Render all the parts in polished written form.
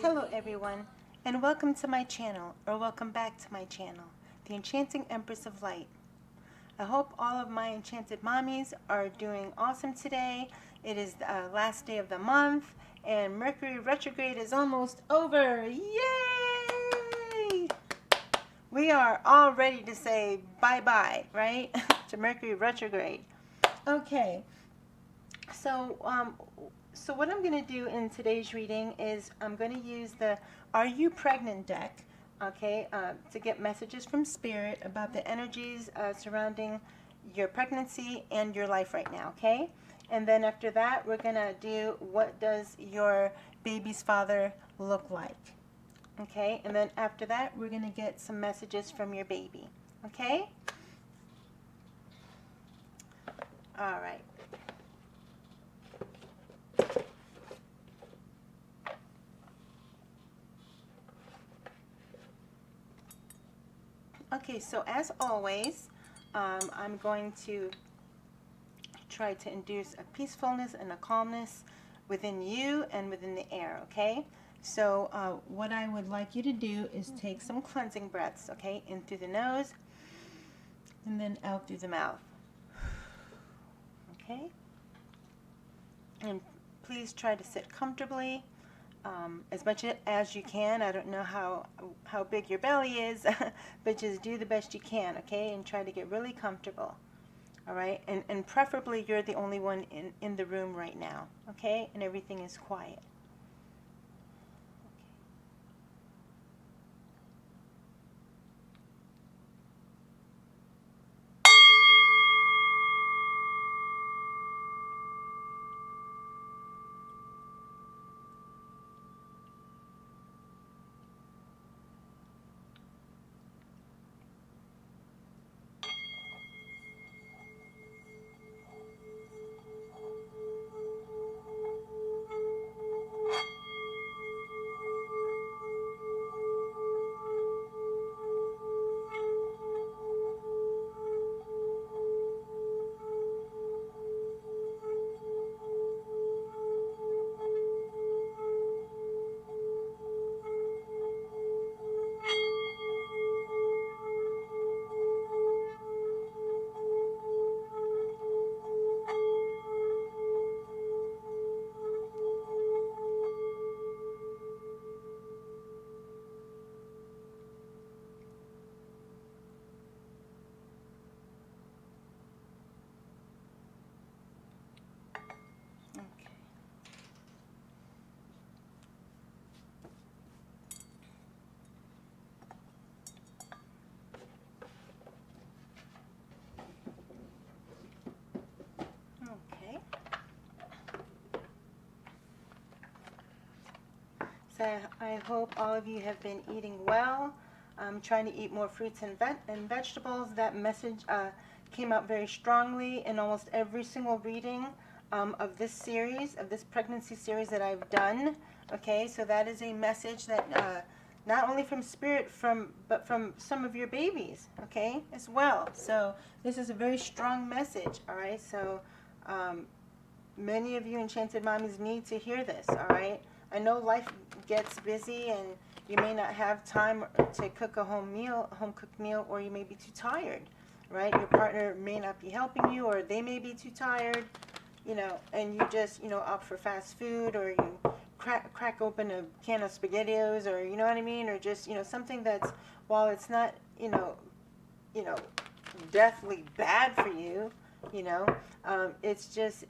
Hello everyone, and welcome to my channel, or welcome back to my channel, the Enchanting Empress of Light. I hope all of my enchanted mommies are doing awesome today. It is the last day of the month, and Mercury retrograde is almost over. Yay! We are all ready to say bye-bye, right, to Mercury retrograde. Okay, so what I'm going to do in today's reading is I'm going to use the Are You Pregnant deck, okay, to get messages from Spirit about the energies surrounding your pregnancy and your life right now, okay? And then after that, we're going to do What Does Your Baby's Father Look Like? Okay, and then after that, we're going to get some messages from your baby, okay? All right. Okay, so as always, I'm going to try to induce a peacefulness and a calmness within you and within the air, okay? So what I would like you to do is take some cleansing breaths, okay? In through the nose and then out through the mouth, okay? And please try to sit comfortably. As much as you can. I don't know how big your belly is, but just do the best you can, okay? And try to get really comfortable, all right? And preferably you're the only one in the room right now, okay? And everything is quiet. So I hope all of you have been eating well. I'm trying to eat more fruits and vegetables. That message came out very strongly in almost every single reading of this series, of this pregnancy series that I've done. Okay, so that is a message that not only from Spirit, but from some of your babies, okay, as well. So this is a very strong message, all right? So many of you enchanted mommies need to hear this, all right? I know life gets busy and you may not have time to cook a home cooked meal, or you may be too tired, right? Your partner may not be helping you, or they may be too tired, you know, and you just, you know, opt for fast food, or you crack open a can of SpaghettiOs, or you know what I mean, or just, you know, something that's, while it's not, you know, deathly bad for you, you know, it's just,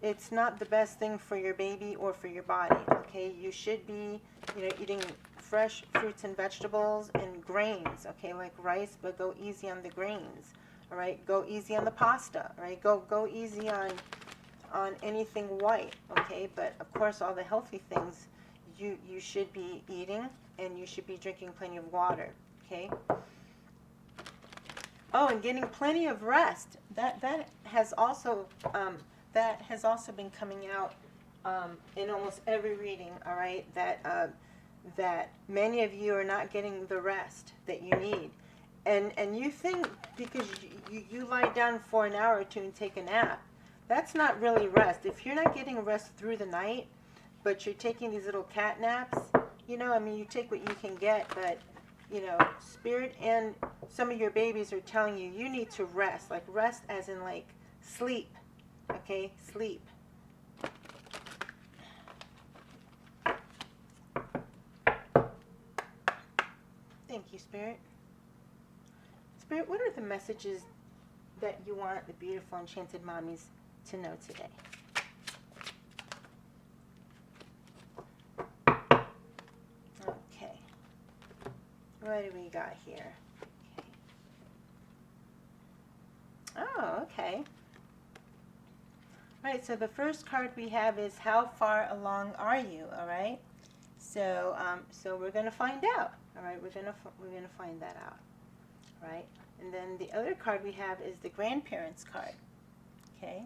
it's not the best thing for your baby or for your body, okay? You should be, you know, eating fresh fruits and vegetables and grains, okay, like rice, but go easy on the grains, all right? Go easy on the pasta, all right? Go easy on anything white, okay? But of course, all the healthy things you should be eating, and you should be drinking plenty of water, okay? Oh, and getting plenty of rest. That has also been coming out in almost every reading, all right, that many of you are not getting the rest that you need. And you think because you lie down for an hour or two and take a nap, that's not really rest. If you're not getting rest through the night, but you're taking these little cat naps, you know, I mean, you take what you can get, but, you know, Spirit and some of your babies are telling you, you need to rest. Like, rest as in, like, sleep. Okay? Sleep. Thank you, Spirit. Spirit, what are the messages that you want the beautiful enchanted mommies to know today? Okay. What do we got here? Okay. Oh, okay. All right, so the first card we have is how far along are you? All right. So, so we're gonna find out. All right, we're gonna find that out. All right. And then the other card we have is the grandparents card. Okay.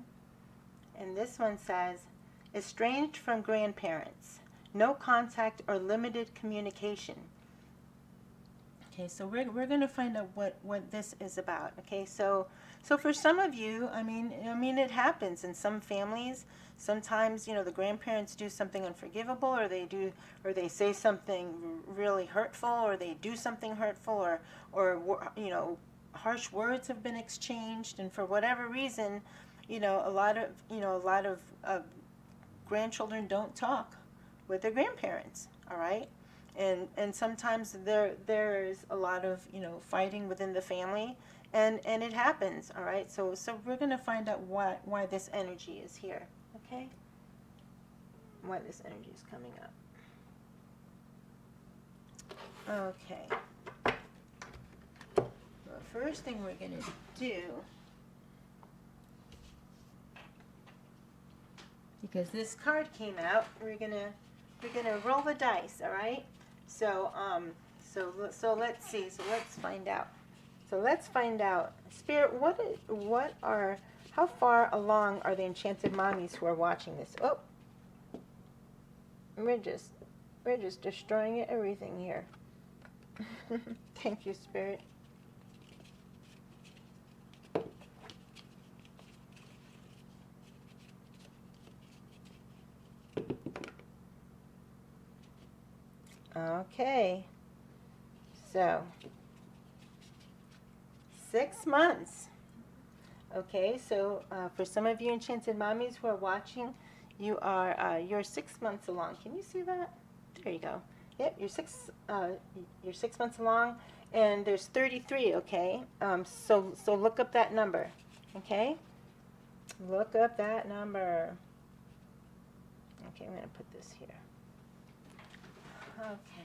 And this one says, estranged from grandparents, no contact or limited communication. Okay, so we're going to find out what this is about. Okay, so for some of you, I mean it happens in some families. Sometimes, you know, the grandparents do something unforgivable, or they say something really hurtful, or they do something hurtful, or you know, harsh words have been exchanged, and for whatever reason, you know, a lot of grandchildren don't talk with their grandparents. All right. And sometimes there's a lot of, you know, fighting within the family, and it happens. All right, so we're gonna find out why this energy is here. Okay, why this energy is coming up. Okay, the first thing we're gonna do, because this card came out, we're gonna roll the dice. All right. So so let's see. So let's find out. So let's find out. Spirit, how far along are the enchanted mommies who are watching this? Oh, we're just destroying everything here. Thank you, Spirit. Okay, so 6 months. Okay, so for some of you enchanted mommies who are watching, you're 6 months along. Can you see that? There you go. Yep, you're 6 months along, and there's 33. Okay, so look up that number. Okay, look up that number. Okay, I'm gonna put this here. Okay.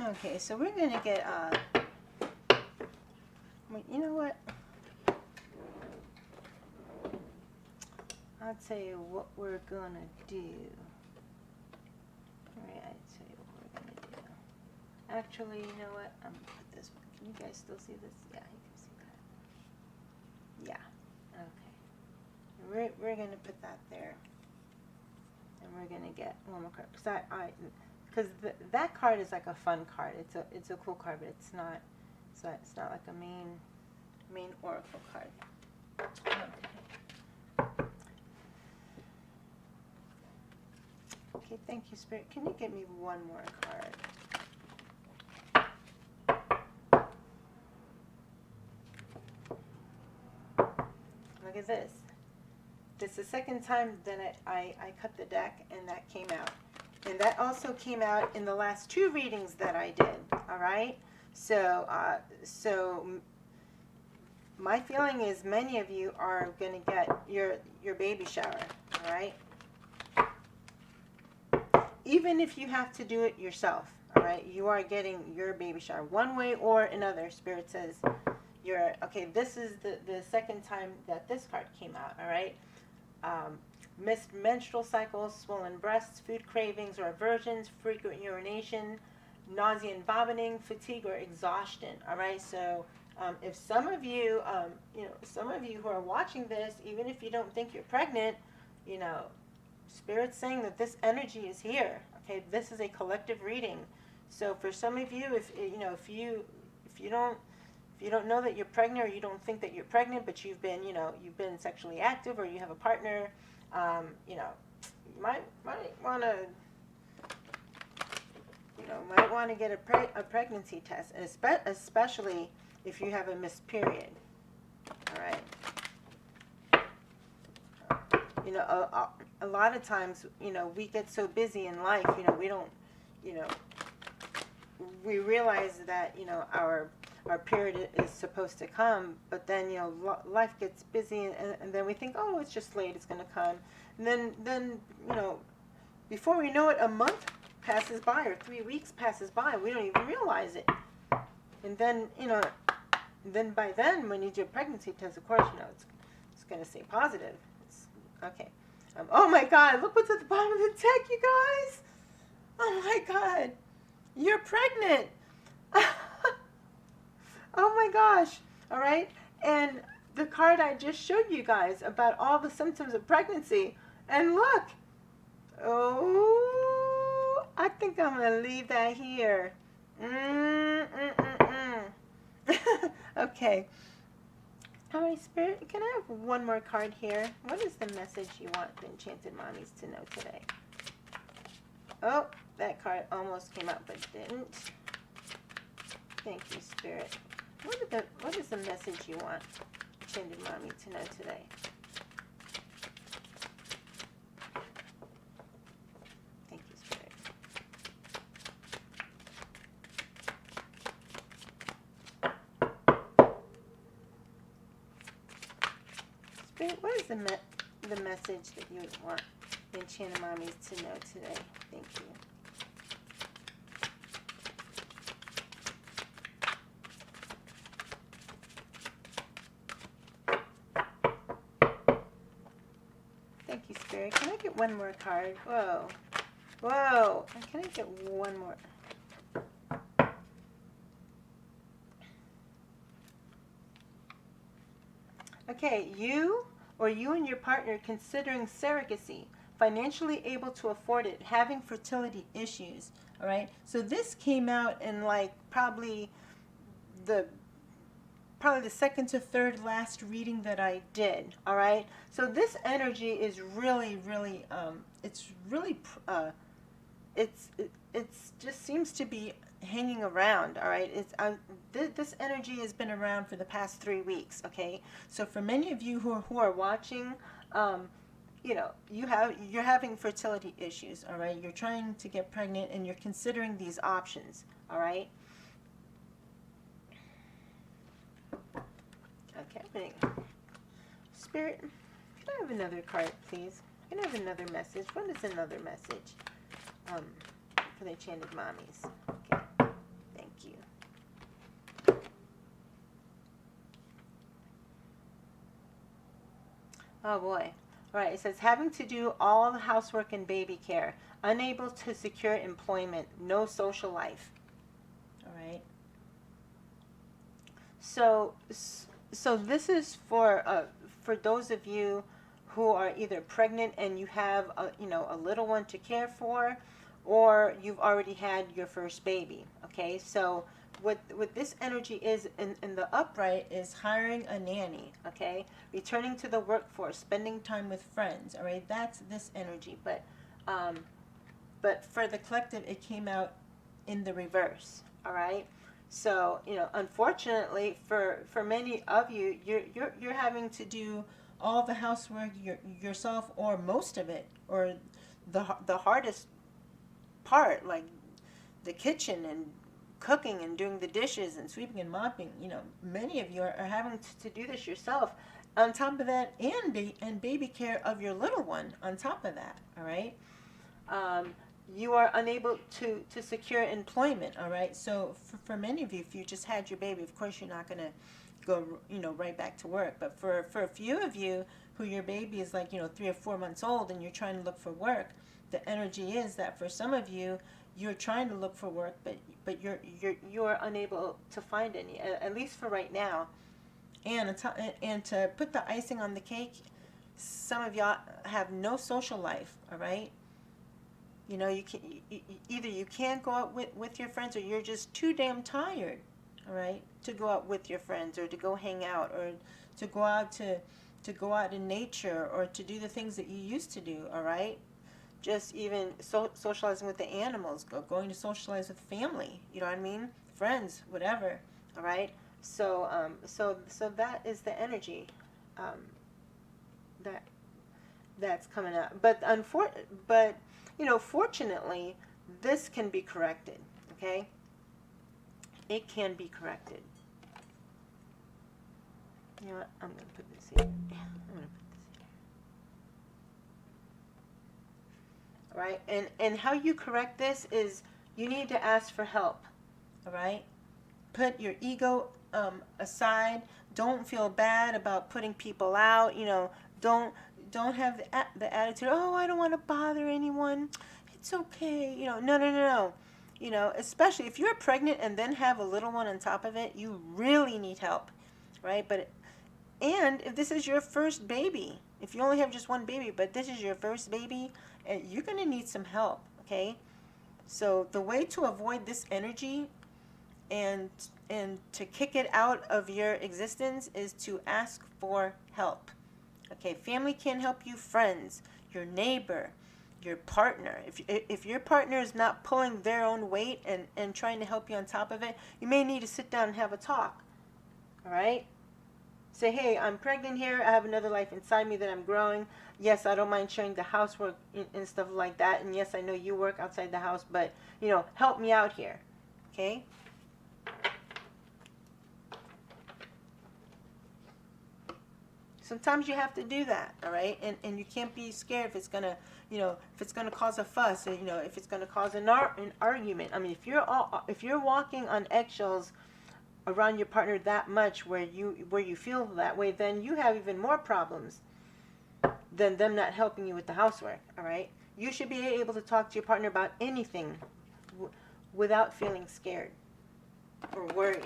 Okay, so we're going to get, you know what? I'll tell you what we're going to do. All right, I'll tell you what we're going to do. Actually, you know what? I'm going to put this one. Can you guys still see this? Yeah, you can see that. Yeah, okay. We're going to put that there. And we're going to get one more card. Because that card is like a fun card. It's a cool card, but it's not like a main oracle card. Okay, thank you, Spirit. Can you get me one more card? Look at this. This is the second time that I cut the deck and that came out. And that also came out in the last 2 readings that I did. All right. So my feeling is many of you are going to get your baby shower. All right. Even if you have to do it yourself. All right. You are getting your baby shower one way or another. Spirit says okay. This is the second time that this card came out. All right. Missed menstrual cycles, swollen breasts, food cravings or aversions, frequent urination, nausea and vomiting, fatigue or exhaustion. All right, so if some of you, some of you who are watching this, even if you don't think you're pregnant, you know, Spirit's saying that this energy is here. Okay, this is a collective reading. So for some of you, if if you don't know that you're pregnant, or you don't think that you're pregnant, but you've been, you've been sexually active, or you have a partner, you might want to, get a pregnancy test, and especially if you have a missed period. All right. A lot of times, we get so busy in life, we don't, we realize that, our period is supposed to come, but then, life gets busy, and then we think, oh, it's just late, it's going to come. And then, before we know it, a month passes by, or 3 weeks passes by, and we don't even realize it. And then, then by then, when you do a pregnancy test, of course, it's going to say positive. Okay. Oh my God, look what's at the bottom of the deck, you guys. Oh my God. You're pregnant. Oh my gosh. All right. And the card I just showed you guys about all the symptoms of pregnancy. And look. Oh, I think I'm going to leave that here. Okay. All right, Spirit, can I have one more card here? What is the message you want the Enchanted Mommies to know today? Oh, that card almost came out but didn't. Thank you, Spirit. What is the message you want Enchanted Mommy to know today? Thank you, Spirit. Spirit, what is the message that you want the Enchanted Mommies to know today? Thank you. Thank you, Spirit. Can I get one more card? Whoa. Whoa. Can I get one more? Okay, you and your partner considering surrogacy, financially able to afford it, having fertility issues, all right? So this came out in like probably the second to third last reading that I did, all right? So this energy is really, really, it's just seems to be hanging around, all right? This energy has been around for the past 3 weeks, okay? So for many of you who are watching, you're having fertility issues, all right? You're trying to get pregnant and you're considering these options, all right? Okay, Spirit, can I have another card, please? Can I have another message? What is another message for the Enchanted Mommies? Okay, thank you. Oh boy. All right, it says having to do all the housework and baby care, unable to secure employment, no social life. All right. So this is for those of you who are either pregnant and you have a little one to care for, or you've already had your first baby. Okay, so what this energy is in the upright is hiring a nanny. Okay, returning to the workforce, spending time with friends. All right, that's this energy. But for the collective, it came out in the reverse. All right. So, unfortunately for many of you, you're having to do all the housework yourself, or most of it, or the hardest part, like the kitchen and cooking and doing the dishes and sweeping and mopping. Many of you are having to do this yourself. On top of that, and baby care of your little one. On top of that, all right. You are unable to secure employment, all right? So for many of you, if you just had your baby, of course you're not going to go, right back to work. But for a few of you who your baby is like, 3 or 4 months old and you're trying to look for work, the energy is that for some of you, you're trying to look for work, but you're unable to find any, at least for right now. And to put the icing on the cake, some of y'all have no social life, all right? You can either you can't go out with your friends, or you're just too damn tired, all right? To go out with your friends, or to go hang out, or to go out to go out in nature, or to do the things that you used to do, all right? Just even socializing with the animals, going to socialize with family, you know what I mean? Friends, whatever, all right? So that is the energy um, that that's coming up. But fortunately, this can be corrected. Okay, it can be corrected. You know what? I'm gonna put this here. Yeah, I'm gonna put this here. All right, and how you correct this is you need to ask for help. All right, put your ego aside. Don't feel bad about putting people out. Don't don't have the attitude, oh, I don't want to bother anyone. It's okay. No, no, no, no. Especially if you're pregnant and then have a little one on top of it, you really need help, right? And if this is your first baby, if you only have just one baby, but this is your first baby, you're going to need some help, okay? So the way to avoid this energy and to kick it out of your existence is to ask for help. Okay, family can help you, friends, your neighbor, your partner. If your partner is not pulling their own weight and trying to help you on top of it, you may need to sit down and have a talk. All right? Say, hey, I'm pregnant here. I have another life inside me that I'm growing. Yes, I don't mind sharing the housework and stuff like that. And yes, I know you work outside the house, but, help me out here. Okay? Sometimes you have to do that, all right? And you can't be scared if it's gonna, if it's gonna cause a fuss, or, if it's gonna cause an argument. I mean, if you're walking on eggshells around your partner that much, where you feel that way, then you have even more problems than them not helping you with the housework, all right? You should be able to talk to your partner about anything without feeling scared or worried.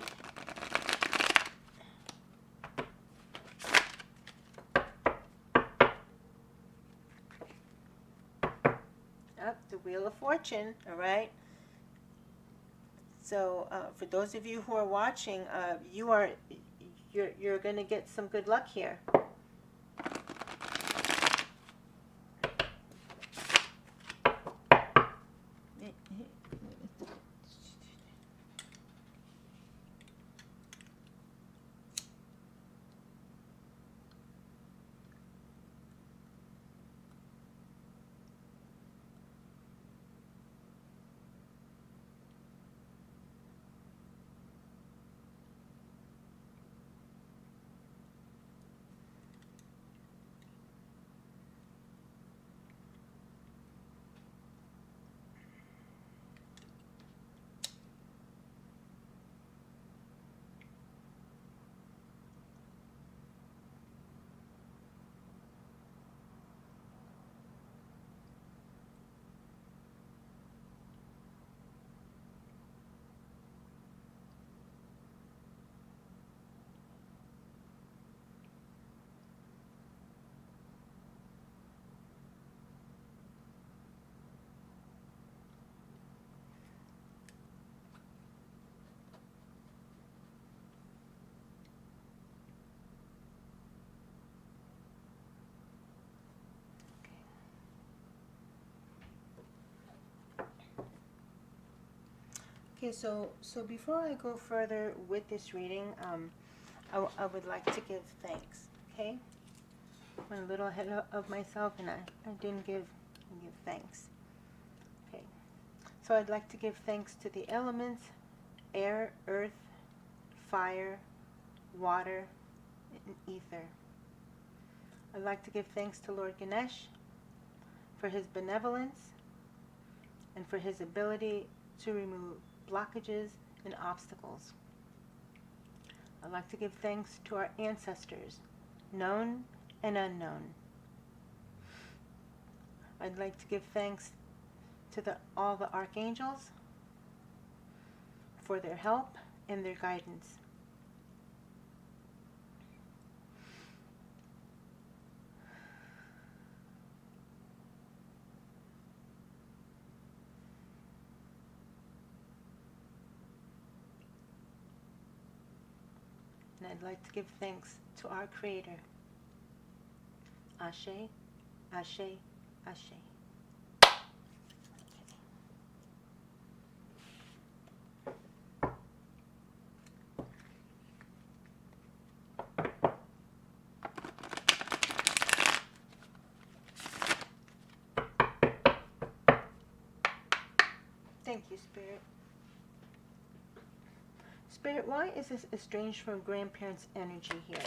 The Wheel of Fortune, all right? So for those of you who are watching, you're going to get some good luck here. Okay, so before I go further with this reading, I would like to give thanks. Okay, I'm a little ahead of myself, and I didn't give thanks. Okay, so I'd like to give thanks to the elements: air, earth, fire, water, and ether. I'd like to give thanks to Lord Ganesh for his benevolence and for his ability to remove blockages and obstacles. I'd like to give thanks to our ancestors, known and unknown. I'd like to give thanks to all the archangels for their help and their guidance. And I'd like to give thanks to our Creator. Ashe, Ashe, Ashe. Thank you, Spirit. Spirit, why is this estranged from grandparents' energy here?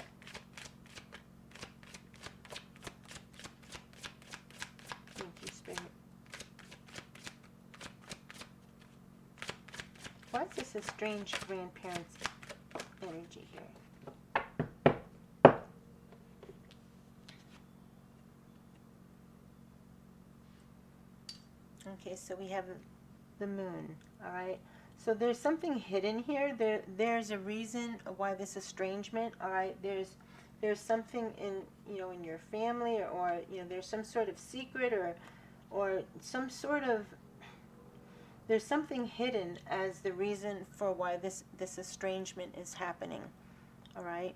Thank you, Spirit. Why is this estranged grandparents' energy here? Okay, so we have the moon, all right? So there's something hidden here. There's a reason why this estrangement, all right? There's something in, in your family, or there's some sort of secret, or some sort of, there's something hidden as the reason for why this estrangement is happening, all right?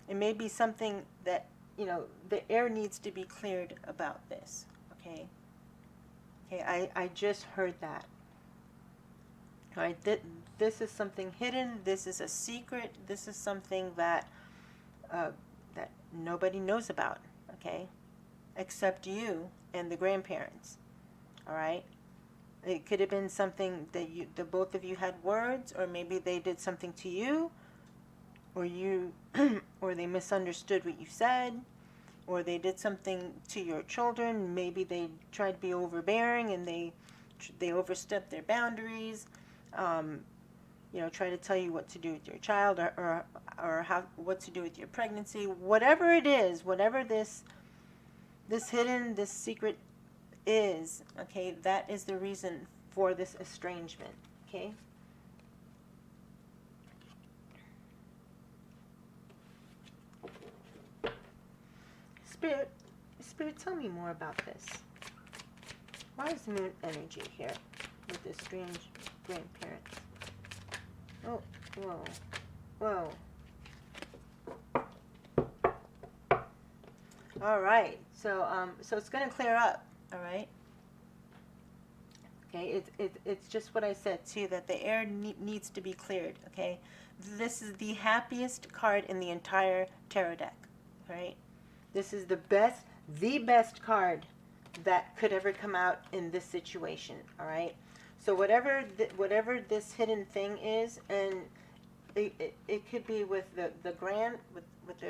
It may be something that, the air needs to be cleared about this, okay? Okay, I just heard that. All right, this is something hidden. This is a secret. This is something that that nobody knows about, okay, except you and the grandparents. All right, it could have been something that the both of you had words, or maybe they did something to you, or or they misunderstood what you said, or they did something to your children. Maybe they tried to be overbearing and they overstepped their boundaries. Try to tell you what to do with your child, or what to do with your pregnancy. Whatever it is, whatever this hidden, this secret is, okay, that is the reason for this estrangement, okay? Spirit, tell me more about this. Why is moon energy here with this strange grandparents? Oh, whoa. All right, so it's going to clear up, all right? Okay, it's just what I said too, that the air needs to be cleared, okay? This is the happiest card in the entire tarot deck, all right? This is the best card that could ever come out in this situation, all right? So whatever this hidden thing is, and it could be with with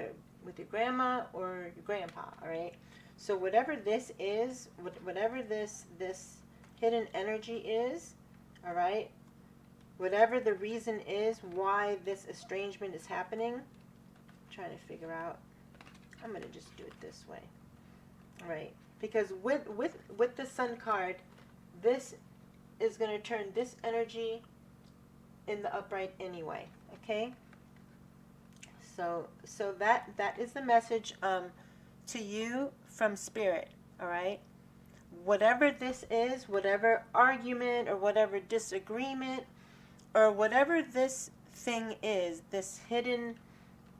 your grandma or your grandpa, all right? So whatever this is, whatever this hidden energy is, all right? Whatever the reason is why this estrangement is happening, I'm trying to figure out. I'm going to just do it this way. All right? Because with the Sun card, this is going to turn this energy in the upright anyway, okay? So that is the message to you from Spirit, all right? Whatever this is, whatever argument or whatever disagreement or whatever this thing is, this hidden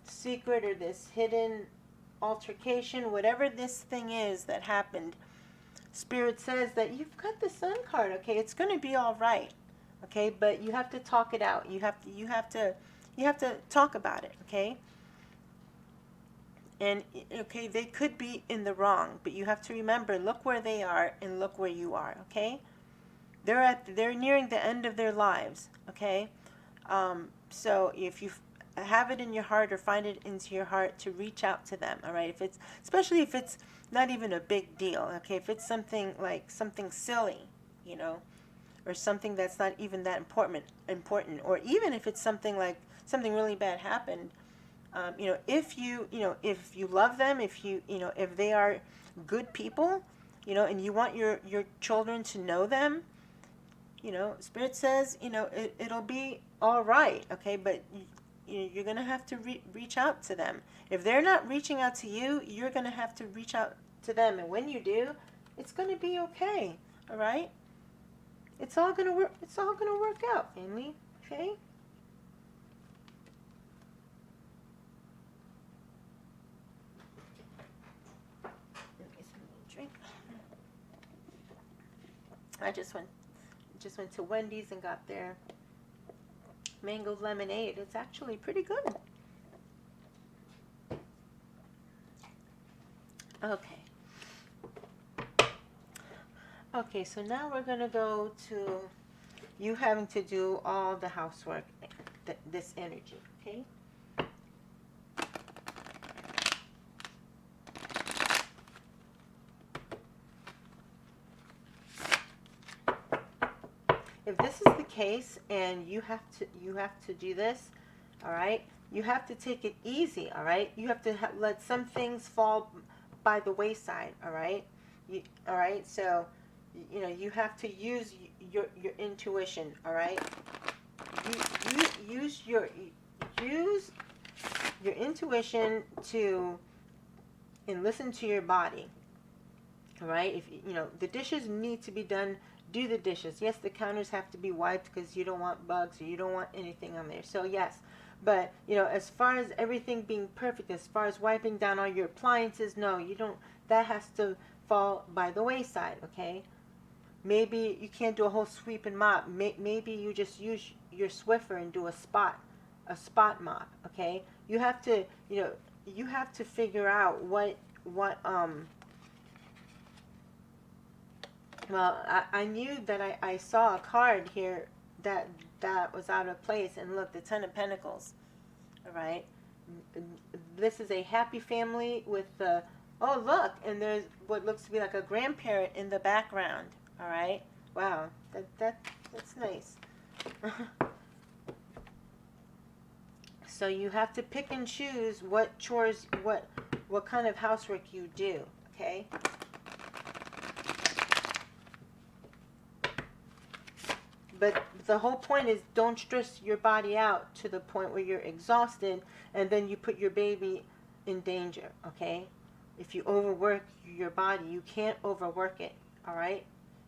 secret or this hidden altercation, whatever this thing is that happened, Spirit says that you've got the Sun card, okay? It's going to be all right, okay? But you have to talk it out. You have to talk about it, okay? And okay, they could be in the wrong, but you have to remember, look where they are and look where you are, okay? They're nearing the end of their lives, okay? So if you have it in your heart or find it into your heart to reach out to them, all right? Especially if it's not even a big deal, okay? If it's something like something silly, or something that's not even that important, or even if it's something like something really bad happened, if you love them, if they are good people, and you want your children to know them, Spirit says, it'll be all right, okay? But you're going to have to reach out to them. If they're not reaching out to you, you're going to have to reach out to them. And when you do, it's going to be okay, all right? It's all going to work. It's all going to work out, family, okay? drink. I just went to Wendy's and got their mango lemonade. It's actually pretty good. Okay. Okay, so now we're going to go to you having to do all the housework, this energy, okay? If this is the case and you have to do this, all right? You have to take it easy, all right? You have to let some things fall by the wayside, all right? All right? So, you know, you have to use your intuition, all right? Use your intuition and listen to your body. All right? If you know the dishes need to be done, do the dishes. Yes, the counters have to be wiped because you don't want bugs or you don't want anything on there. So yes, but you know, as far as everything being perfect, as far as wiping down all your appliances, no, you don't. That has to fall by the wayside. Okay? Maybe you can't do a whole sweep and mop. Maybe you just use your Swiffer and do a spot mop. Okay? You have to, you know, you have to figure out what well, I knew that I saw a card here that was out of place, and look, the Ten of Pentacles. All right, this is a happy family with the, oh look, and there's what looks to be like a grandparent in the background. All right, wow, that's nice. So you have to pick and choose what chores, what kind of housework you do. Okay. But the whole point is don't stress your body out to the point where you're exhausted and then you put your baby in danger, okay? If you overwork your body, you can't overwork it, all right?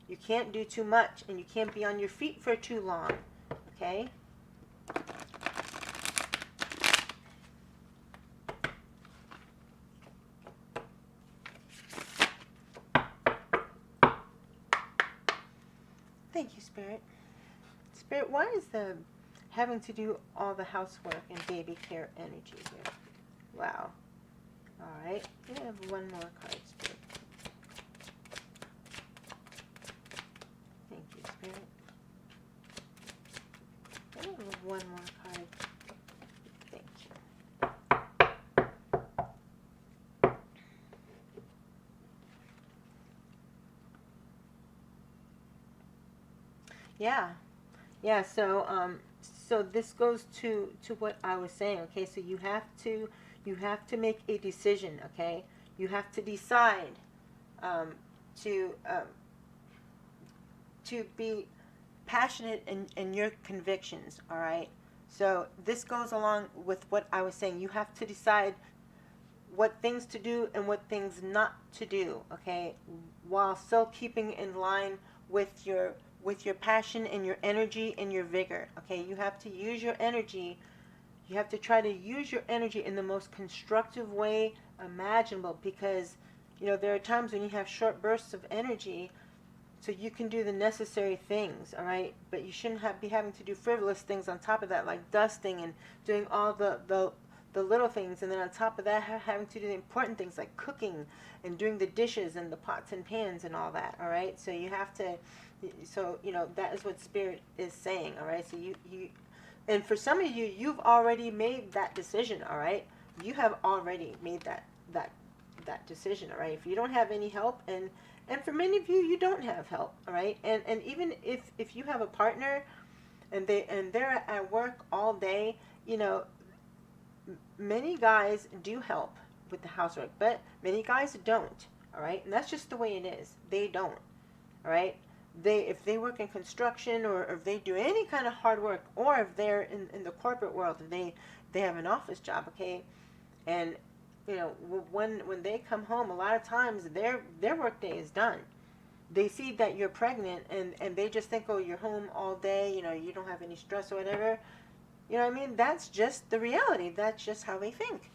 You can't do too much and you can't be on your feet for too long, okay? Thank you, Spirit. Spirit, why is the having to do all the housework and baby care energy here? Wow. All right. We have one more card, Spirit. Thank you, Spirit. I have one more card. Thank you. Yeah. Yeah, so this goes to what I was saying, okay? So you have to make a decision, okay? You have to decide to be passionate in your convictions, all right? So this goes along with what I was saying. You have to decide what things to do and what things not to do, okay? While still keeping in line with your passion and your energy and your vigor, okay? You have to use your energy. You have to try to use your energy in the most constructive way imaginable, because, you know, there are times when you have short bursts of energy, so you can do the necessary things, all right? But you shouldn't be having to do frivolous things on top of that, like dusting and doing all the little things, and then on top of that having to do the important things like cooking and doing the dishes and the pots and pans and all that, all right? So you have to, so, you know, that is what Spirit is saying, all right? So you and for some of you, you've already made that decision, all right? You have already made that decision, all right? If you don't have any help, and for many of you, you don't have help, all right? And even if you have a partner and they're at work all day, you know, many guys do help with the housework, but many guys don't, all right? And that's just the way it is. They don't, all right? If they work in construction, or if they do any kind of hard work, or if they're in the corporate world and they have an office job, okay? And, you know, when they come home, a lot of times their work day is done. They see that you're pregnant and they just think, oh, you're home all day, you know, you don't have any stress or whatever. You know what I mean? That's just the reality. That's just how they think.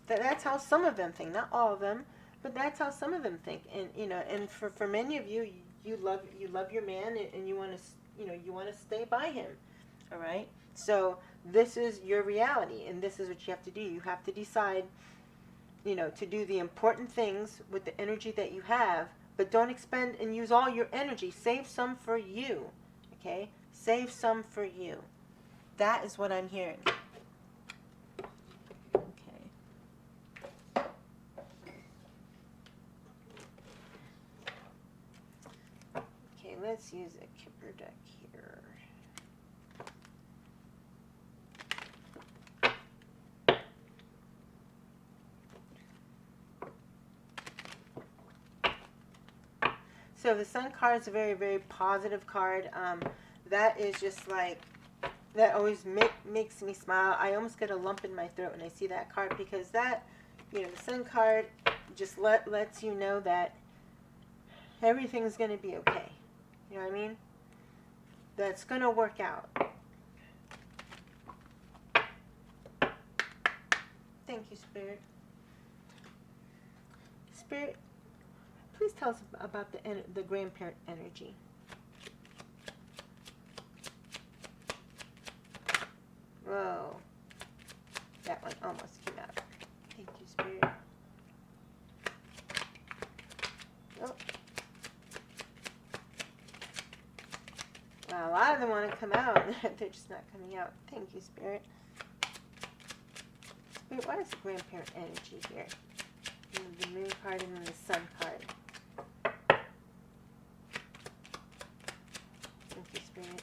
That's how some of them think. Not all of them, But that's how some of them think. And you know, and for many of you, you love your man, and you want to, you know, you want to stay by him. All right? So this is your reality, and this is what you have to do. You have to decide, you know, to do the important things with the energy that you have, but don't expend and use all your energy. Save some for you. Okay? Save some for you. That is what I'm hearing. Okay. Okay, let's use a Kipper deck here. So the Sun card is a very, very positive card. That is just like, that always makes me smile. I almost get a lump in my throat when I see that card, because that, you know, the Sun card just lets you know that everything's going to be okay. You know what I mean? That's going to work out. Thank you, Spirit. Spirit, please tell us about the grandparent energy. Whoa. That one almost came out. Thank you, Spirit. Oh. Wow, a lot of them want to come out. They're just not coming out. Thank you, Spirit. Spirit, what is the grandparent energy here? And the Moon card and then the Sun card. Thank you, Spirit.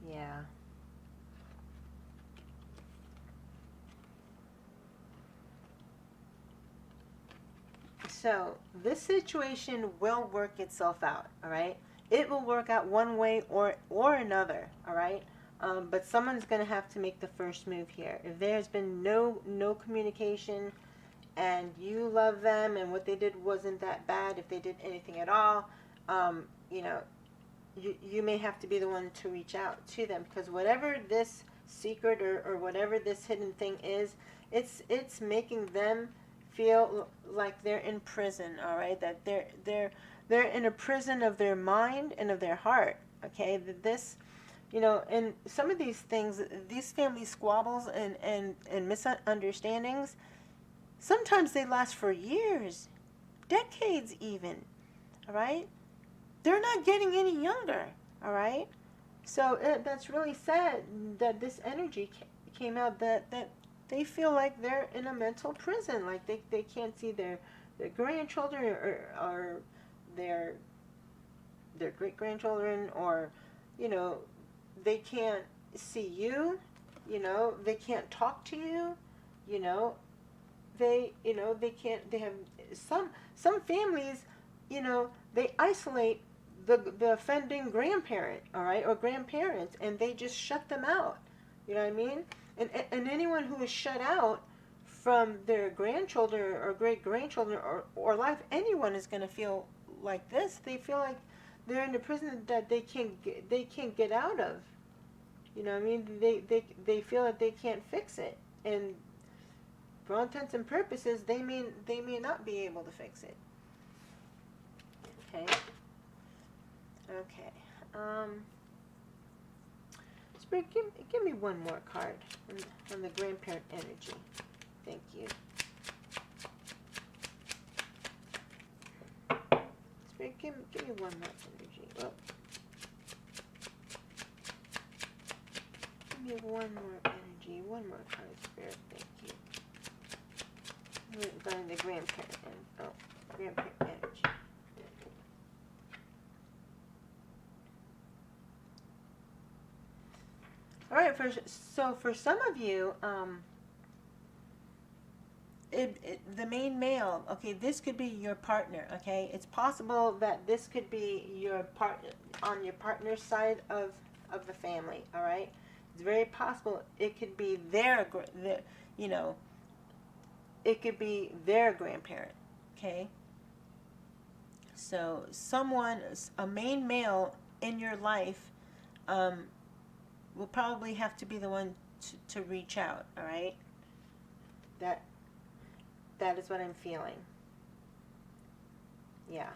Yeah. So this situation will work itself out, all right? It will work out one way or another, all right? But someone's going to have to make the first move here. If there's been no communication, and you love them, and what they did wasn't that bad, if they did anything at all, you know, you may have to be the one to reach out to them, because whatever this secret or whatever this hidden thing is, it's making them feel like they're in prison, all right? That they're in a prison of their mind and of their heart, okay? That this, you know, and some of these things, these family squabbles and misunderstandings, sometimes they last for years, decades even, all right? They're not getting any younger, all right? So that's really sad that this energy came out, that they feel like they're in a mental prison, like they can't see their grandchildren or their great-grandchildren, or, you know, they can't see you, you know, they can't talk to you, you know, they can't, they have some families, you know, they isolate the offending grandparent, all right, or grandparents, and they just shut them out. You know what I mean? And anyone who is shut out from their grandchildren or great-grandchildren or life, anyone is going to feel like this. They feel like they're in a prison that they can't get out of. You know what I mean? They feel that they can't fix it. And for all intents and purposes, they may not be able to fix it. Okay. Okay. Spirit, give me one more card on the grandparent energy. Thank you. Spirit, give me one more energy. Oh. Give me one more energy. One more card, Spirit. Thank you. Going to the grandparent energy. All right, so for some of you, the main male, okay, this could be your partner, okay? It's possible that this could be your partner, on your partner's side of the family, all right? It's very possible it could be you know, it could be their grandparent, okay? So someone, a main male in your life, will probably have to be the one to reach out. All right. That is what I'm feeling. Yeah.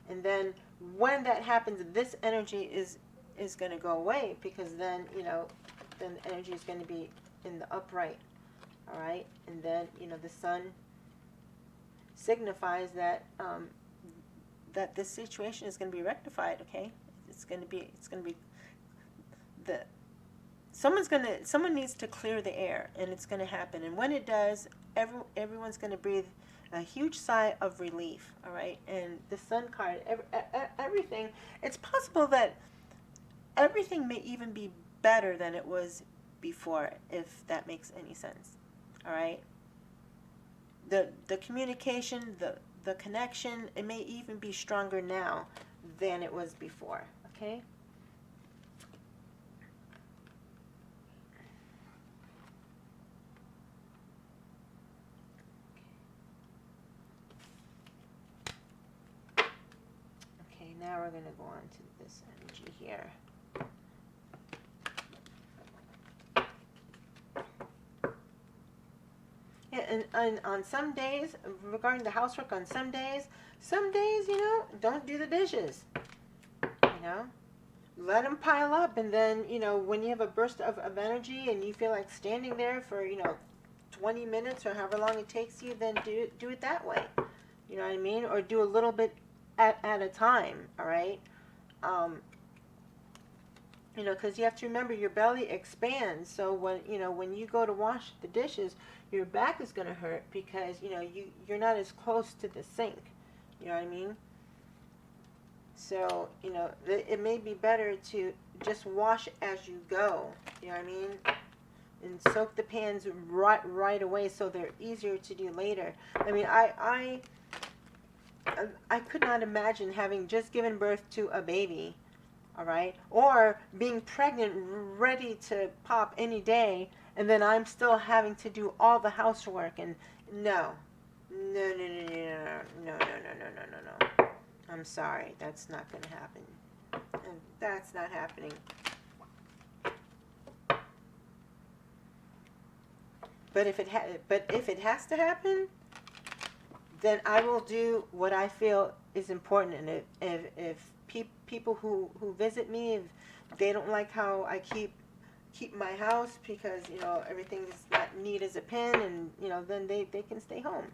And then when that happens, this energy is going to go away, because then, then the energy is going to be in the upright. All right. And then, the sun signifies that that this situation is going to be rectified. Okay. It's going to be someone needs to clear the air, and it's going to happen. And when it does, everyone's going to breathe a huge sigh of relief. All right. And the sun card, everything, it's possible that everything may even be better than it was before, if that makes any sense. All right. The communication, the connection, it may even be stronger now than it was before. Okay. Now we're going to go on to this energy here. Yeah, and on some days, regarding the housework, on some days, don't do the dishes. Let them pile up, and then, when you have a burst of energy and you feel like standing there for, 20 minutes or however long it takes you, then do it that way. You know what I mean? Or do a little bit at a time, all right? Because you have to remember, your belly expands. So when you go to wash the dishes, your back is going to hurt, because, you're not as close to the sink. You know what I mean? So, it may be better to just wash as you go. You know what I mean? And soak the pans right away, so they're easier to do later. I mean, I could not imagine having just given birth to a baby, all right, or being pregnant, ready to pop any day, and then I'm still having to do all the housework. And no. I'm sorry, that's not going to happen. And that's not happening. But if it has to happen, then I will do what I feel is important. And if people who visit me, if they don't like how I keep my house, because everything is not neat as a pin, and then they can stay home.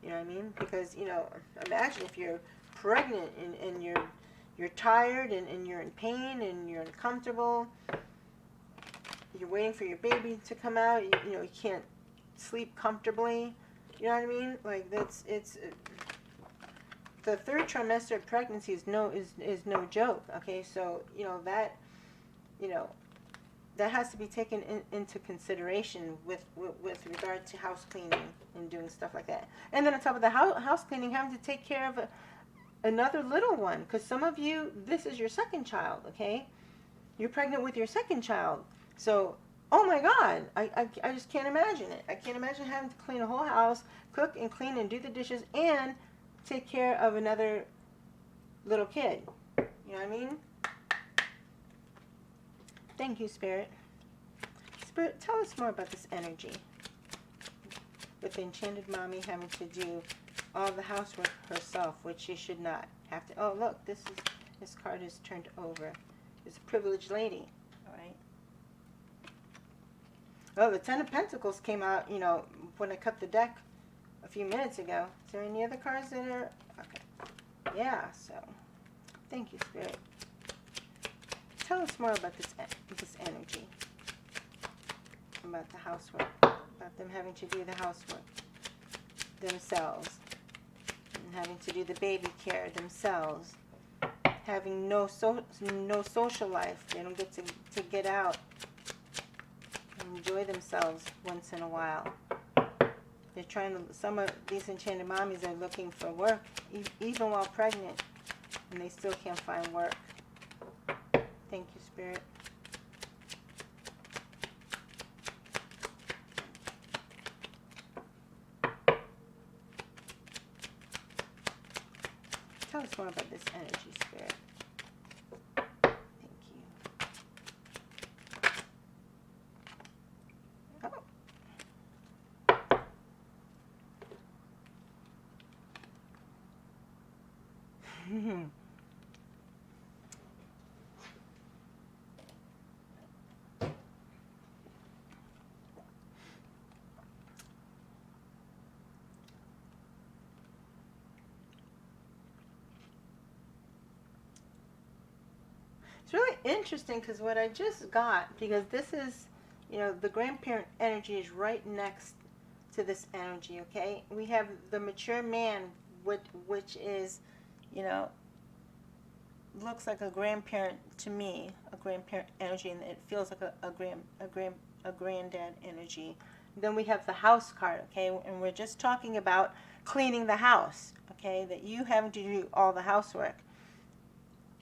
You know what I mean? Because imagine if you're pregnant and you're tired and you're in pain and you're uncomfortable. You're waiting for your baby to come out. You can't sleep comfortably. You know what I mean? Like, it's the third trimester of pregnancy is no joke. Okay, so that has to be taken into consideration with regard to house cleaning and doing stuff like that. And then on top of the house cleaning, having to take care of another little one, because some of you, this is your second child. Okay, you're pregnant with your second child. So, oh my God, I just can't imagine it. I can't imagine having to clean a whole house, cook and clean and do the dishes, and take care of another little kid. You know what I mean? Thank you, Spirit. Spirit, tell us more about this energy with the Enchanted Mommy having to do all the housework herself, which she should not have to. Oh, look, this card is turned over. It's a privileged lady. Oh, the Ten of Pentacles came out, when I cut the deck a few minutes ago. Is there any other cards that are... Okay. Yeah, so... Thank you, Spirit. Tell us more about this energy. About the housework. About them having to do the housework themselves. And having to do the baby care themselves. Having no social life. They don't get to get out. Enjoy themselves once in a while. They're trying to, some of these enchanted mommies are looking for work, even while pregnant, and they still can't find work. Thank you, Spirit. Tell us more about this energy, Spirit. Thank you. Oh. It's really interesting because what I just got, because this is, you know, the grandparent energy is right next to this energy, okay? We have the mature man, which is, you know, looks like a grandparent to me, a grandparent energy, and it feels like a granddad energy. Then we have the house card, okay? And we're just talking about cleaning the house, okay? That you having to do all the housework.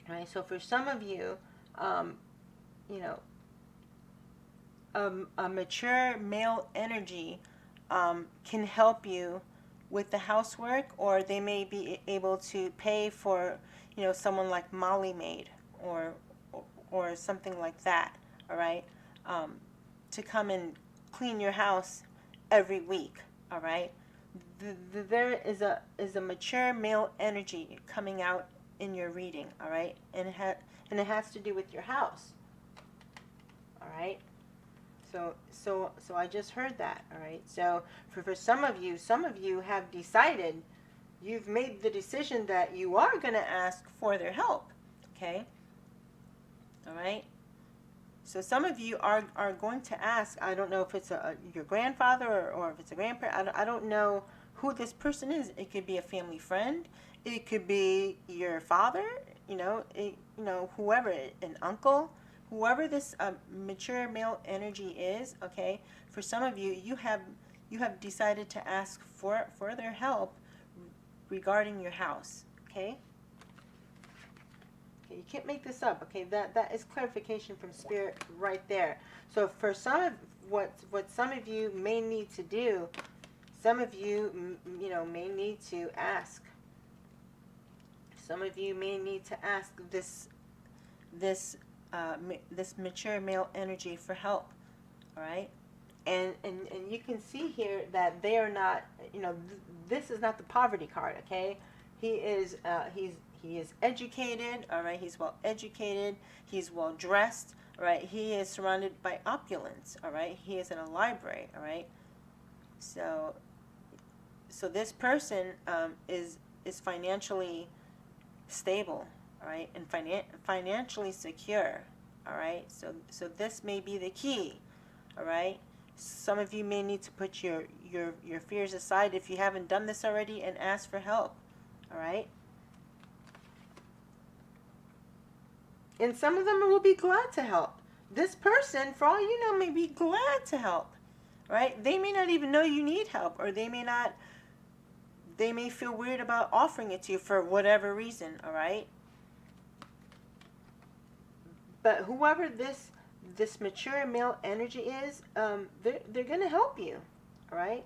Right, so for some of you, you know, a mature male energy can help you with the housework, or they may be able to pay for, you know, someone like Molly maid or something like that. All right, to come and clean your house every week. All right, there is a mature male energy coming out in your reading, all right, and it has to do with your house, all right. So I just heard that, all right. So for some of you have decided, you've made the decision that you are going to ask for their help, okay, all right. So some of you are going to ask. I don't know if it's your grandfather or if it's a grandparent. I don't know who this person is. It could be a family friend. It could be your father, you know, whoever, an uncle, whoever this mature male energy is, okay? For some of you, you have decided to ask for their help regarding your house, okay? Okay, you can't make this up, okay? That is clarification from Spirit right there. So for some of what some of you may need to do, some of you, you know, may need to ask. Some of you may need to ask this mature male energy for help, all right? And you can see here that they are not, you know, this is not the poverty card, okay? He is educated, all right? He's well educated. He's well dressed, all right? He is surrounded by opulence, all right? He is in a library, all right? So this person is financially stable, all right, and financially secure, all right. So this may be the key, all right. Some of you may need to put your fears aside if you haven't done this already and ask for help, all right. And some of them will be glad to help. This person, for all you know, may be glad to help, right? They may not even know you need help, or they may feel weird about offering it to you for whatever reason, all right? But whoever this mature male energy is, they're going to help you, all right?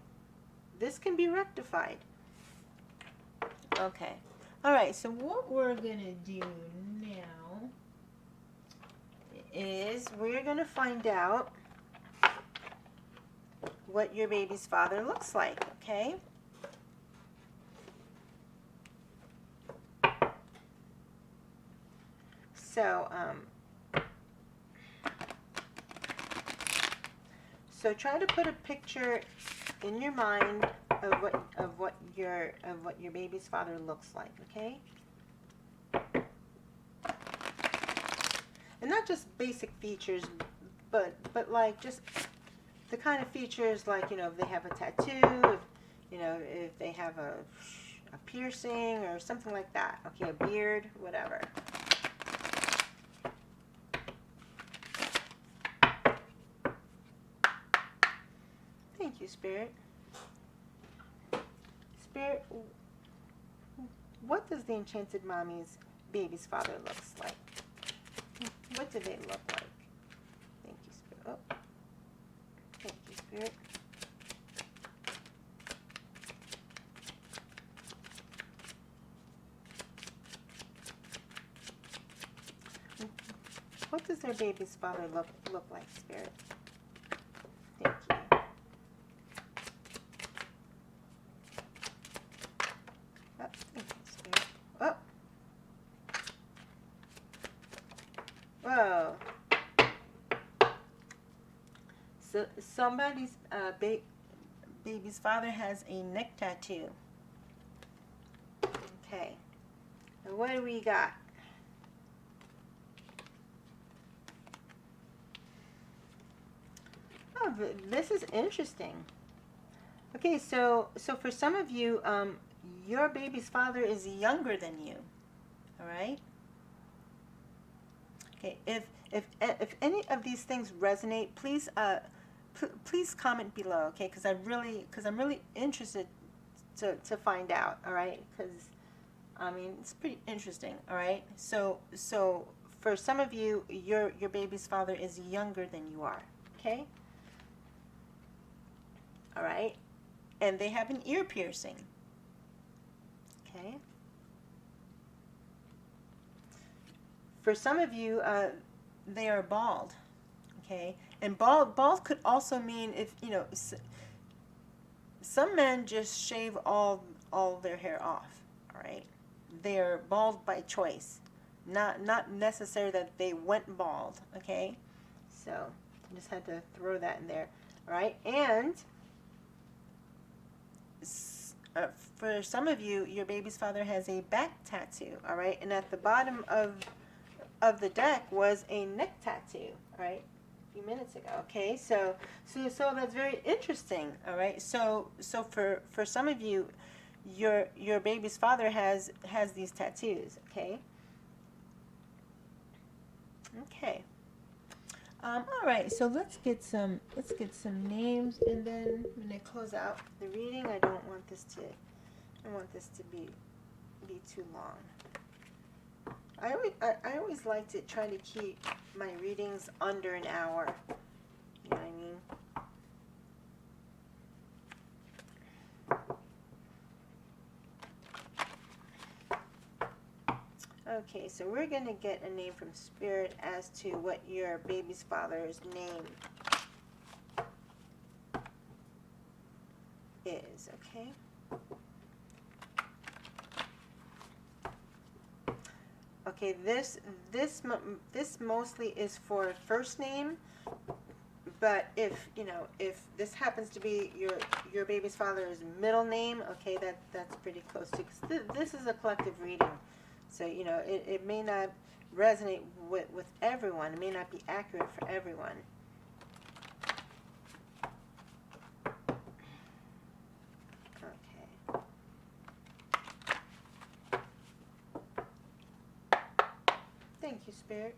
This can be rectified. Okay. All right, so what we're going to do now is we're going to find out what your baby's father looks like, okay? So try to put a picture in your mind of what your baby's father looks like, okay? And not just basic features, but like just the kind of features, like, you know, if they have a tattoo, if they have a piercing or something like that, okay, a beard, whatever. Thank you, Spirit. Spirit, what does the Enchanted Mommy's baby's father looks like? What do they look like? Thank you, Spirit. Oh. Thank you, Spirit. What does their baby's father look like, Spirit? Thank you. Oh, thank you, Spirit. Oh. Whoa. So somebody's baby's father has a neck tattoo. Okay. And what do we got? Oh, this is interesting. Okay, so for some of you, your baby's father is younger than you. All right. Okay. If any of these things resonate, please please comment below. Okay, because I'm really interested to find out. All right, because I mean it's pretty interesting. All right. So for some of you, your baby's father is younger than you are. Okay. All right, and they have an ear piercing. Okay. For some of you, they are bald. Okay, and bald could also mean, if you know, some men just shave all their hair off. All right, they are bald by choice, not necessary that they went bald. Okay, so I just had to throw that in there. All right, and for some of you, your baby's father has a back tattoo. All right, and at the bottom of the deck was a neck tattoo. All right, a few minutes ago. Okay, so that's very interesting. All right, so for some of you, your baby's father has these tattoos. Okay. Okay. All right, so let's get some names, and then when I close out the reading, I don't want this to be too long. I always like to try to keep my readings under an hour. You know what I mean? Okay, so we're going to get a name from Spirit as to what your baby's father's name is, okay? Okay, this mostly is for first name, but if this happens to be your baby's father's middle name, okay, that's pretty close to, because this is a collective reading. So, it may not resonate with everyone. It may not be accurate for everyone. Okay. Thank you, Spirit.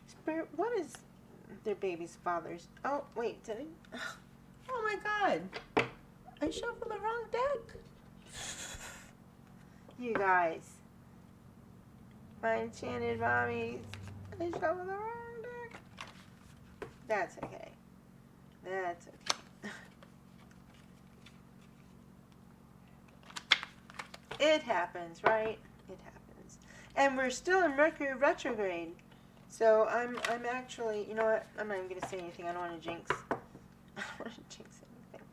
Spirit, what is their baby's father's... Oh, wait, did I... Oh, my God. I shuffled the wrong deck. You guys. My enchanted mommies. I shuffled the wrong deck. That's okay. That's okay. It happens, right? It happens. And we're still in Mercury retrograde. So I'm actually, you know what? I'm not even going to say anything. I don't want to jinx. I don't want to jinx anything.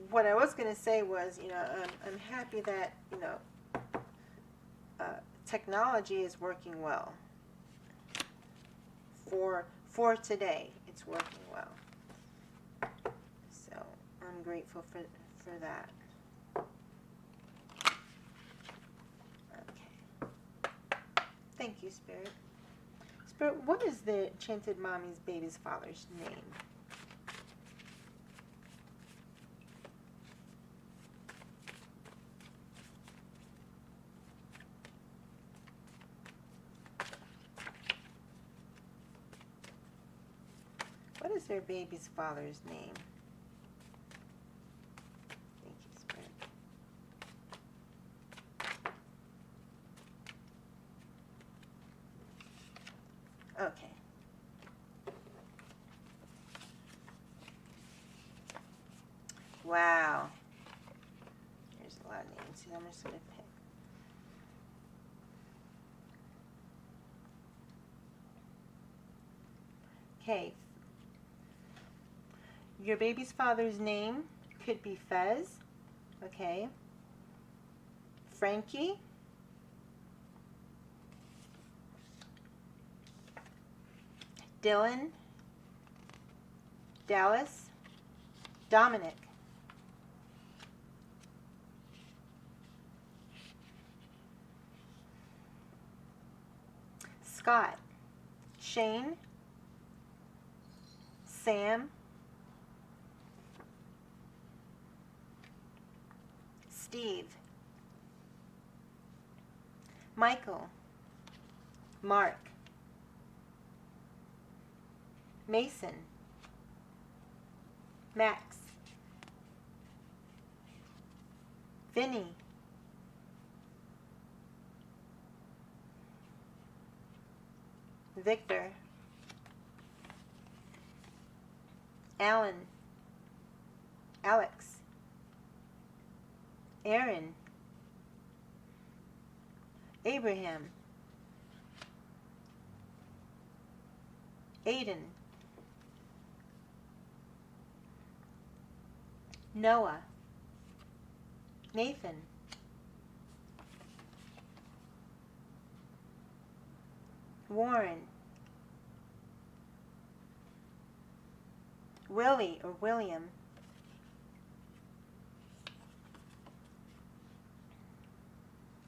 What I was going to say was, I'm happy that, technology is working well. For today, it's working well. So I'm grateful for that. Okay. Thank you, Spirit. Spirit, what is the Enchanted Mommy's baby's father's name? What is their baby's father's name? Thank you, Spirit. Okay. Wow. There's a lot of names. I'm just going to pick. Okay. Your baby's father's name could be Fez. Okay. Frankie. Dylan. Dallas. Dominic. Scott. Shane. Sam. Steve. Michael. Mark. Mason. Max. Vinny. Victor. Alan. Alex. Aaron. Abraham. Aiden. Noah. Nathan. Warren. Willie or William.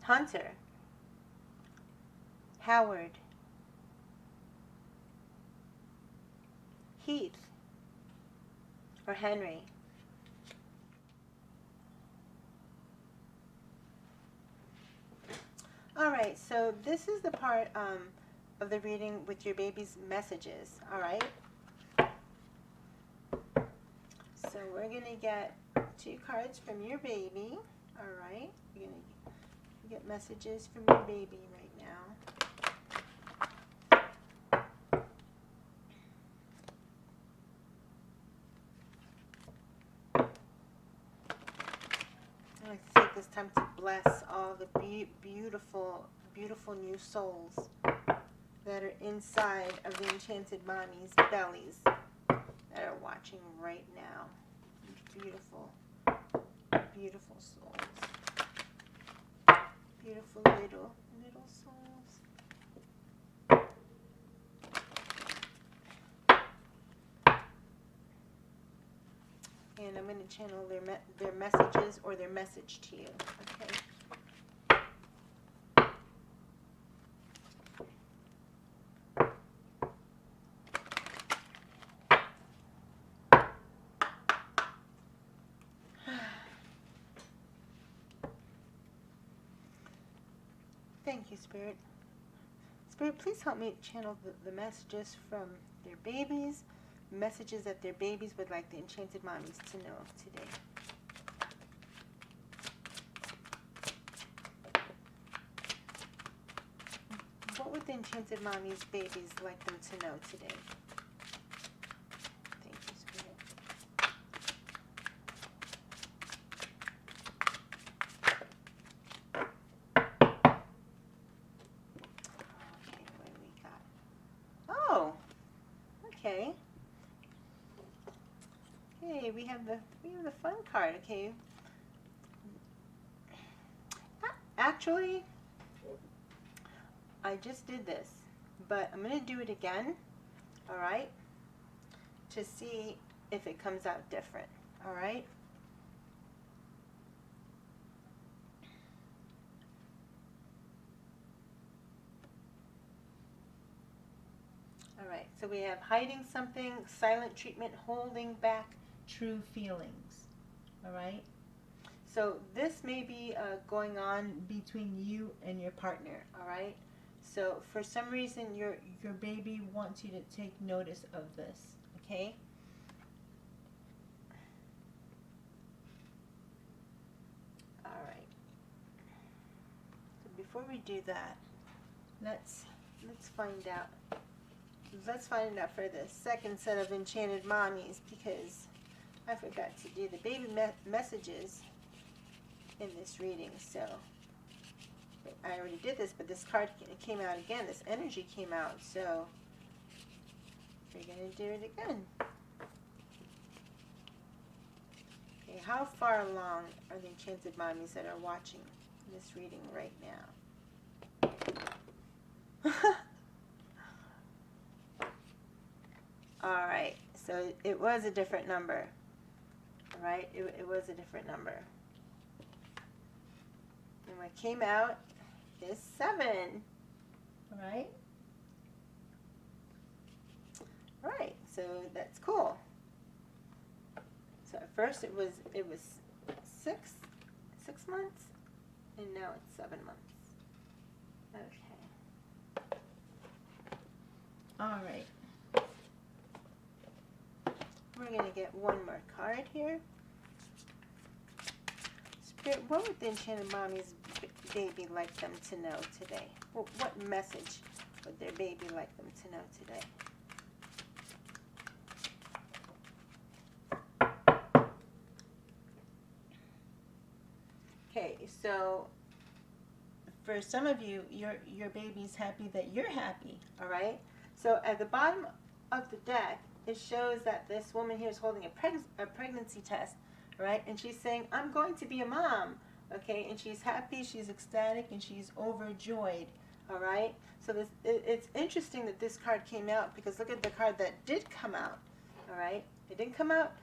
Hunter. Howard. Heath or Henry. Alright, so this is the part of the reading with your baby's messages, alright? So we're going to get 2 cards from your baby, alright? You're going to get messages from your baby right now. I'd like to take this time to bless all the beautiful, beautiful new souls that are inside of the Enchanted Mommy's bellies that are watching right now. Beautiful, beautiful souls. Beautiful little souls. And I'm going to channel their messages or their message to you. Okay. Thank you, Spirit. Spirit, please help me channel the messages from their babies, messages that their babies would like the Enchanted Mommies to know of today. What would the Enchanted Mommies' babies like them to know today? Thank you, Spirit. Okay, what do we got? Oh, okay. Okay, we have the fun card. Okay. Actually, I just did this, but I'm going to do it again, all right, to see if it comes out different, all right? All right, so we have hiding something, silent treatment, holding back true feelings, all right? So this may be going on between you and your partner, all right? So for some reason, your baby wants you to take notice of this, okay? All right. So before we do that, let's find out. Let's find out for the second set of Enchanted Mommies, because I forgot to do the baby messages in this reading. So I already did this, but this card came out again. This energy came out. So We're going to do it again. Okay, how far along are the Enchanted Mommies that are watching this reading right now? Alright, so it was a different number. Alright, it was a different number. And what came out is 7. Alright? Alright, so that's cool. So at first it was 6 months, and now it's 7 months. Okay. Alright. We're going to get one more card here. Spirit, what would the Enchanted Mommy's baby like them to know today? What message would their baby like them to know today? Okay, so for some of you, your baby's happy that you're happy, all right? So at the bottom of the deck, it shows that this woman here is holding a pregnancy test, right? And she's saying, I'm going to be a mom, okay? And she's happy, she's ecstatic, and she's overjoyed, all right? So it's interesting that this card came out, because look at the card that did come out, all right? It didn't come out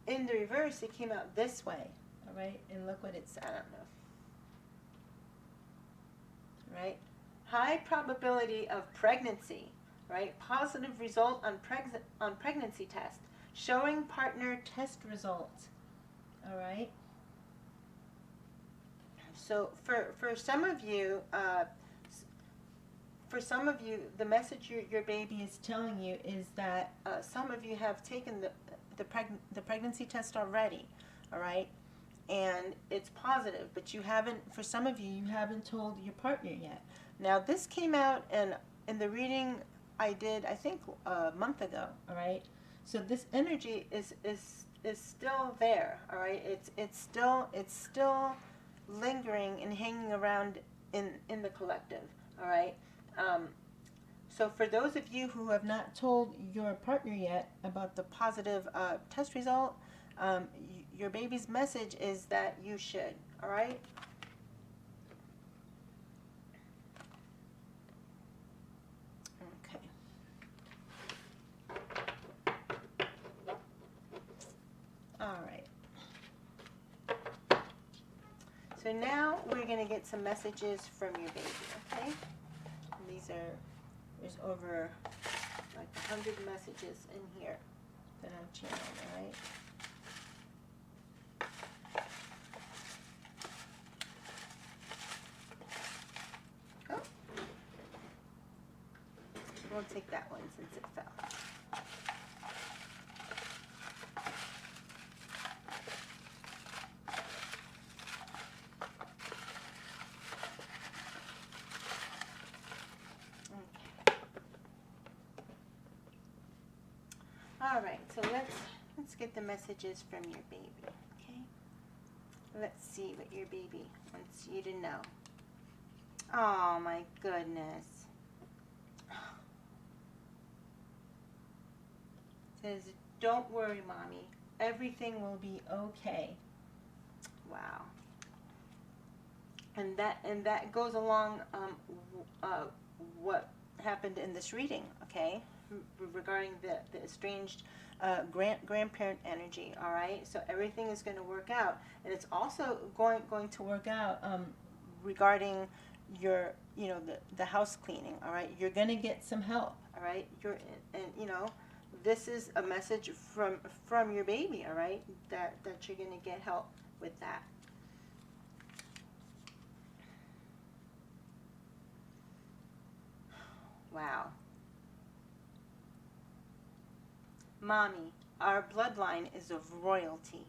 in the reverse, it came out this way, all right? And look what it's, I don't know. Right? High probability of pregnancy, right? Positive result on pregnancy test. Showing partner test results, all right? So for some of you, the message your baby is telling you is that some of you have taken the pregnancy test already, all right? And it's positive, but you haven't, for some of you, you haven't told your partner yet. Now, this came out in the reading I did, I think, a month ago, all right? So this energy is still there, all right? It's still lingering and hanging around in the collective, all right? So for those of you who have not told your partner yet about the positive test result, your baby's message is that you should, all right? Okay. All right. So now we're going to get some messages from your baby, okay? And there's over like 100 messages in here that I'm channeling, all right? We'll take that one since it fell. Okay. All right, so let's get the messages from your baby, okay? Let's see what your baby wants you to know. Oh my goodness. Says, don't worry, Mommy. Everything will be okay. Wow. And that goes along what happened in this reading, okay? Regarding the estranged grandparent energy, all right? So everything is going to work out. And it's also going to work out regarding your, the house cleaning, all right? You're going to get some help, all right? This is a message from your baby, all right, that you're going to get help with that. Wow. Mommy, our bloodline is of royalty.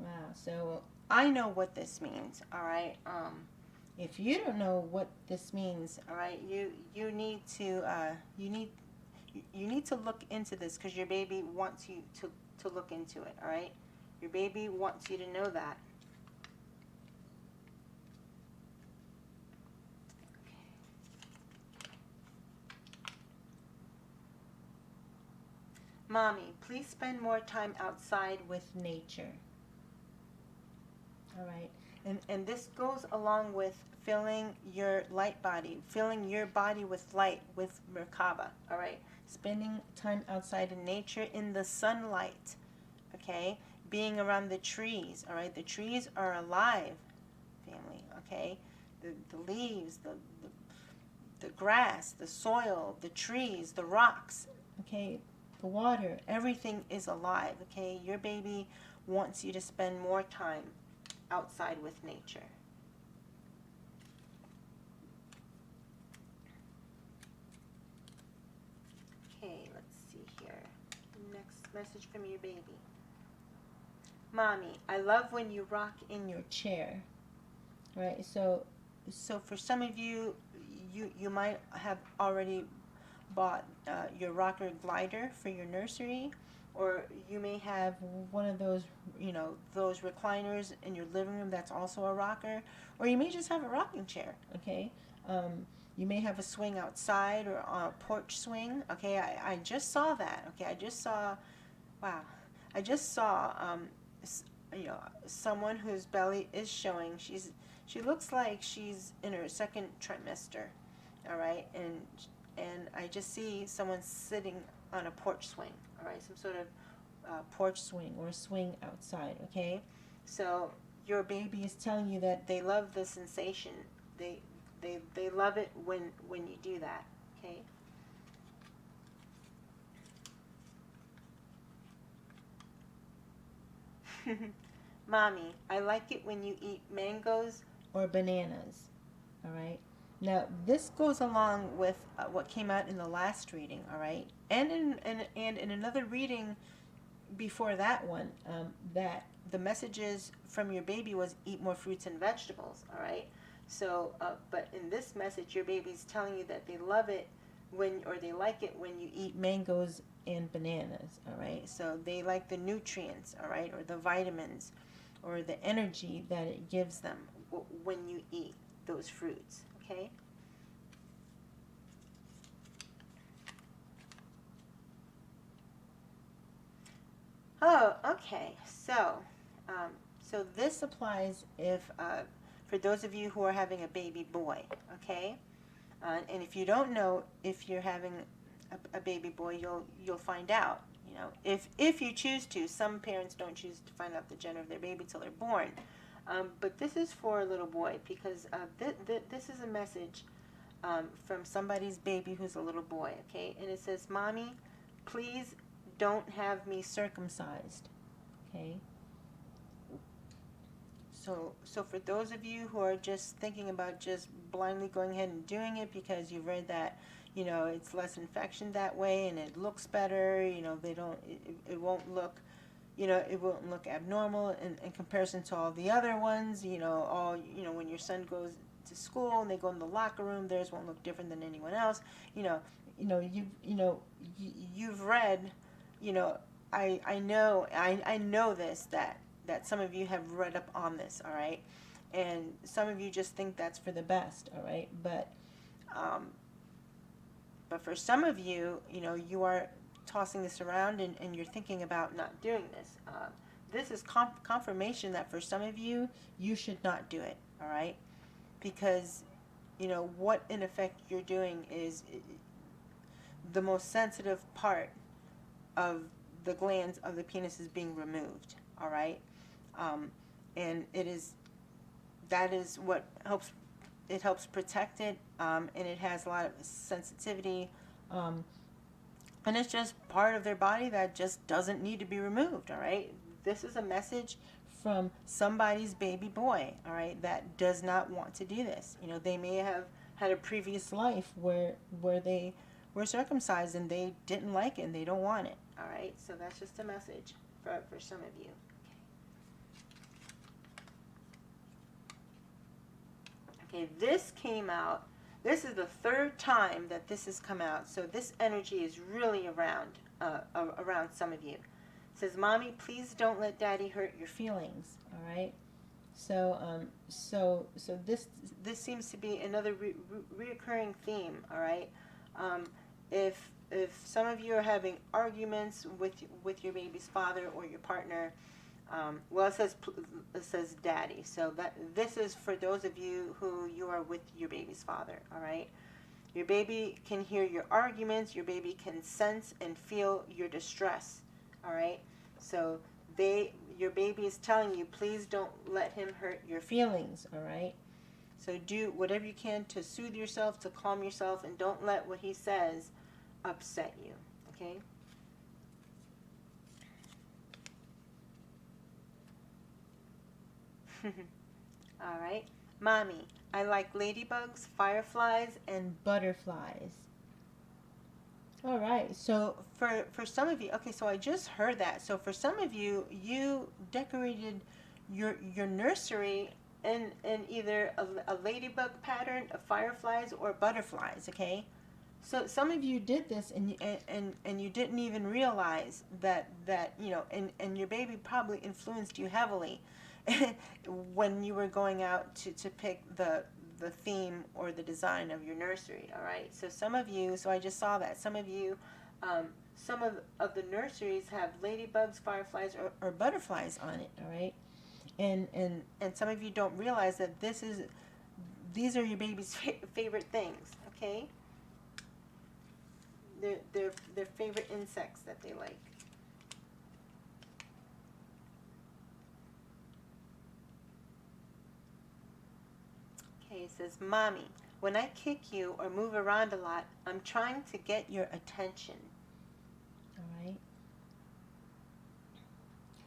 Wow, so I know what this means, all right? If you don't know what this means, all right, you need to look into this, because your baby wants you to look into it, all right? Your baby wants you to know that. Mommy, please spend more time outside with nature. All right. And this goes along with filling your light body, filling your body with light, with Merkaba. All right. Spending time outside in nature, in the sunlight. Okay. Being around the trees. All right. The trees are alive, family. Okay. The leaves, the grass, the soil, the trees, the rocks. Okay. The water, everything is alive. Okay. Your baby wants you to spend more time outside with nature. Okay, let's see here. Next message from your baby. Mommy, I love when you rock in your chair. All right, so for some of you, you might have already bought your rocker glider for your nursery, or you may have one of those, those recliners in your living room that's also a rocker, or you may just have a rocking chair. Okay, you may have a swing outside or a porch swing. Okay, I just saw that. Okay, I just saw, wow, I just saw someone whose belly is showing. She looks like she's in her second trimester. All right, and I just see someone sitting on a porch swing. All right, some sort of porch swing or swing outside. Okay, so your baby is telling you that they love the sensation. They love it when you do that. Okay. Mommy, I like it when you eat mangoes or bananas. All right. Now, this goes along with what came out in the last reading, all right? And in another reading before that one, that the messages from your baby was eat more fruits and vegetables, all right? So, but in this message, your baby's telling you that they love it or they like it when you eat mangoes and bananas, all right? So they like the nutrients, all right, or the vitamins, or the energy that it gives them when you eat those fruits. Okay. Oh, okay. So this applies if for those of you who are having a baby boy. Okay. And if you don't know if you're having a baby boy, you'll find out. If you choose to. Some parents don't choose to find out the gender of their baby till they're born. But this is for a little boy because this is a message from somebody's baby who's a little boy, okay? And it says, Mommy, please don't have me circumcised, okay? So for those of you who are just thinking about just blindly going ahead and doing it because you've read that, it's less infection that way and it looks better, it won't look, it won't look abnormal in comparison to all the other ones, when your son goes to school and they go in the locker room, theirs won't look different than anyone else. You've read, I know this, that some of you have read up on this, all right? And some of you just think that's for the best, all right? But for some of you, you are tossing this around and you're thinking about not doing this. This is confirmation that for some of you, you should not do it, all right? Because, what in effect you're doing is the most sensitive part of the glands of the penis is being removed, all right? And that is what helps protect it, and it has a lot of sensitivity, and it's just part of their body that just doesn't need to be removed, all right? This is a message from somebody's baby boy, all right, that does not want to do this. They may have had a previous life where they were circumcised and they didn't like it and they don't want it, all right? So that's just a message for some of you. Okay, this came out. This is the third time that this has come out, so this energy is really around some of you. It says, Mommy, please don't let Daddy hurt your feelings. All right. So this seems to be another reoccurring theme. All right. If if some of you are having arguments with your baby's father or your partner, well, it says daddy. So this is for those of you who you are with your baby's father. All right. Your baby can hear your arguments. Your baby can sense and feel your distress. All right. So your baby is telling you, please don't let him hurt your feelings. All right. So do whatever you can to soothe yourself, to calm yourself, and don't let what he says upset you. Okay. All right. Mommy, I like ladybugs, fireflies, and butterflies. All right. So for some of you, okay, so I just heard that. So for some of you, you decorated your nursery in either a ladybug pattern, of fireflies, or butterflies, okay? So some of you did this and you didn't even realize that you know, and your baby probably influenced you heavily when you were going out to pick the theme or the design of your nursery. All right. So some of you, so I just saw that some of you, some of the nurseries have ladybugs, fireflies, or butterflies on it. All right. And some of you don't realize that these are your baby's favorite things. Okay. Their favorite insects that they like. Okay, it says, Mommy, when I kick you or move around a lot, I'm trying to get your attention. All right.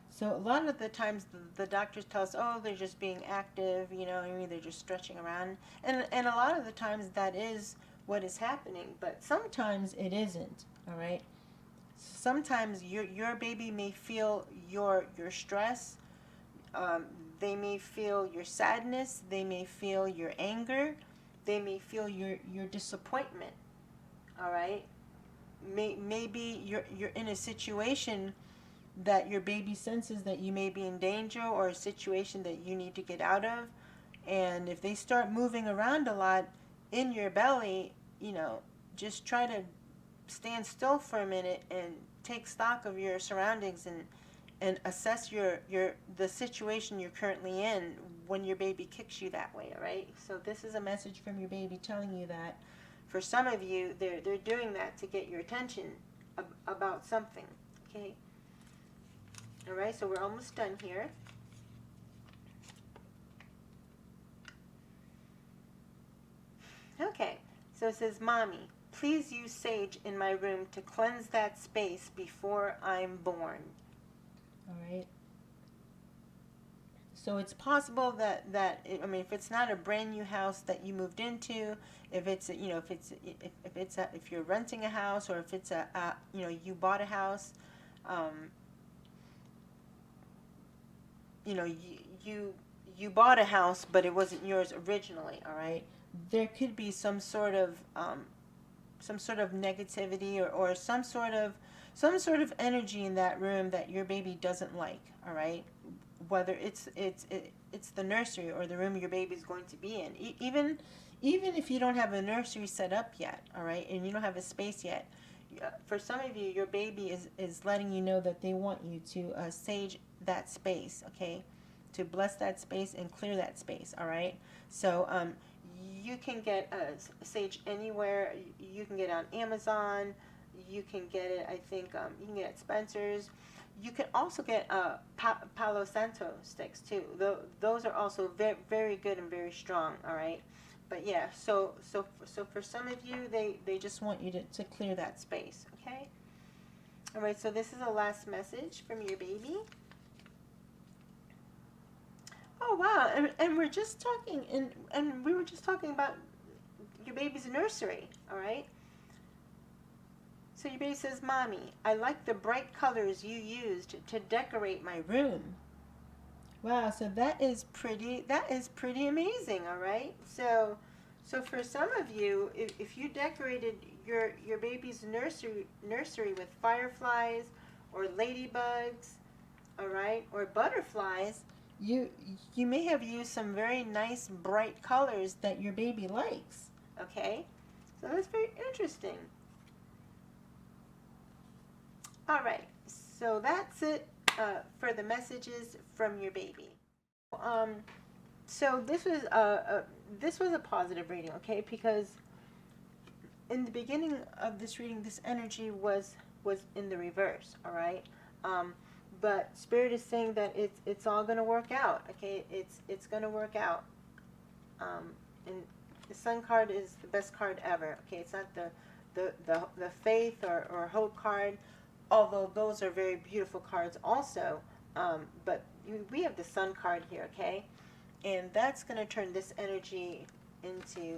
So a lot of the times the doctors tell us, oh, they're just being active, you know, I mean, they're just stretching around. And a lot of the times that is what is happening, but sometimes it isn't, all right? Sometimes your baby may feel your stress. They may feel your sadness. They may feel your anger. They may feel your disappointment. All right. Maybe you're in a situation that your baby senses that you may be in danger, or a situation that you need to get out of. And if they start moving around a lot in your belly, you know, just try to stand still for a minute and take stock of your surroundings and assess the situation you're currently in when your baby kicks you that way. All right. So this is a message from your baby telling you that for some of you, they're doing that to get your attention about something. Okay. All right. So we're almost done here. Okay. So it says, Mommy, please use sage in my room to cleanse that space before I'm born. All right. So it's possible that I mean, if it's not a brand new house that you moved into, if it's you know, if you're renting a house, or if it's you know, you bought a house, you know, you bought a house, but it wasn't yours originally. All right. There could be some sort of negativity, or some sort of energy in that room that your baby doesn't like. All right. Whether it's the nursery or the room your baby's going to be in, even if you don't have a nursery set up yet, all right, and you don't have a space yet, for some of you, your baby is letting you know that they want you to sage that space, okay, to bless that space and clear that space. All right. So you can get sage anywhere. You can get it on Amazon. You can get it, I think, you can get it at Spencer's. You can also get Palo Santo sticks too. Those are also very, very good and very strong. All right. But yeah, so for some of you, they just want you to clear that space. Okay. All right. So this is the last message from your baby. Oh wow, and we're just talking, and we were just talking about your baby's nursery. All right. So your baby says, Mommy, I like the bright colors you used to decorate my room. Wow, so that is pretty amazing. All right. So for some of you, if you decorated your baby's nursery with fireflies or ladybugs, all right, or butterflies, you may have used some very nice bright colors that your baby likes. Okay. So that's very interesting. All right, so that's it for the messages from your baby. Um, so this was a positive reading, okay? Because in the beginning of this reading, this energy was in the reverse, all right? Um, but Spirit is saying that it's all going to work out, okay? It's going to work out. And the Sun card is the best card ever, okay? It's not the faith or hope card, although those are very beautiful cards also. But we have the Sun card here, okay? And that's going to turn this energy into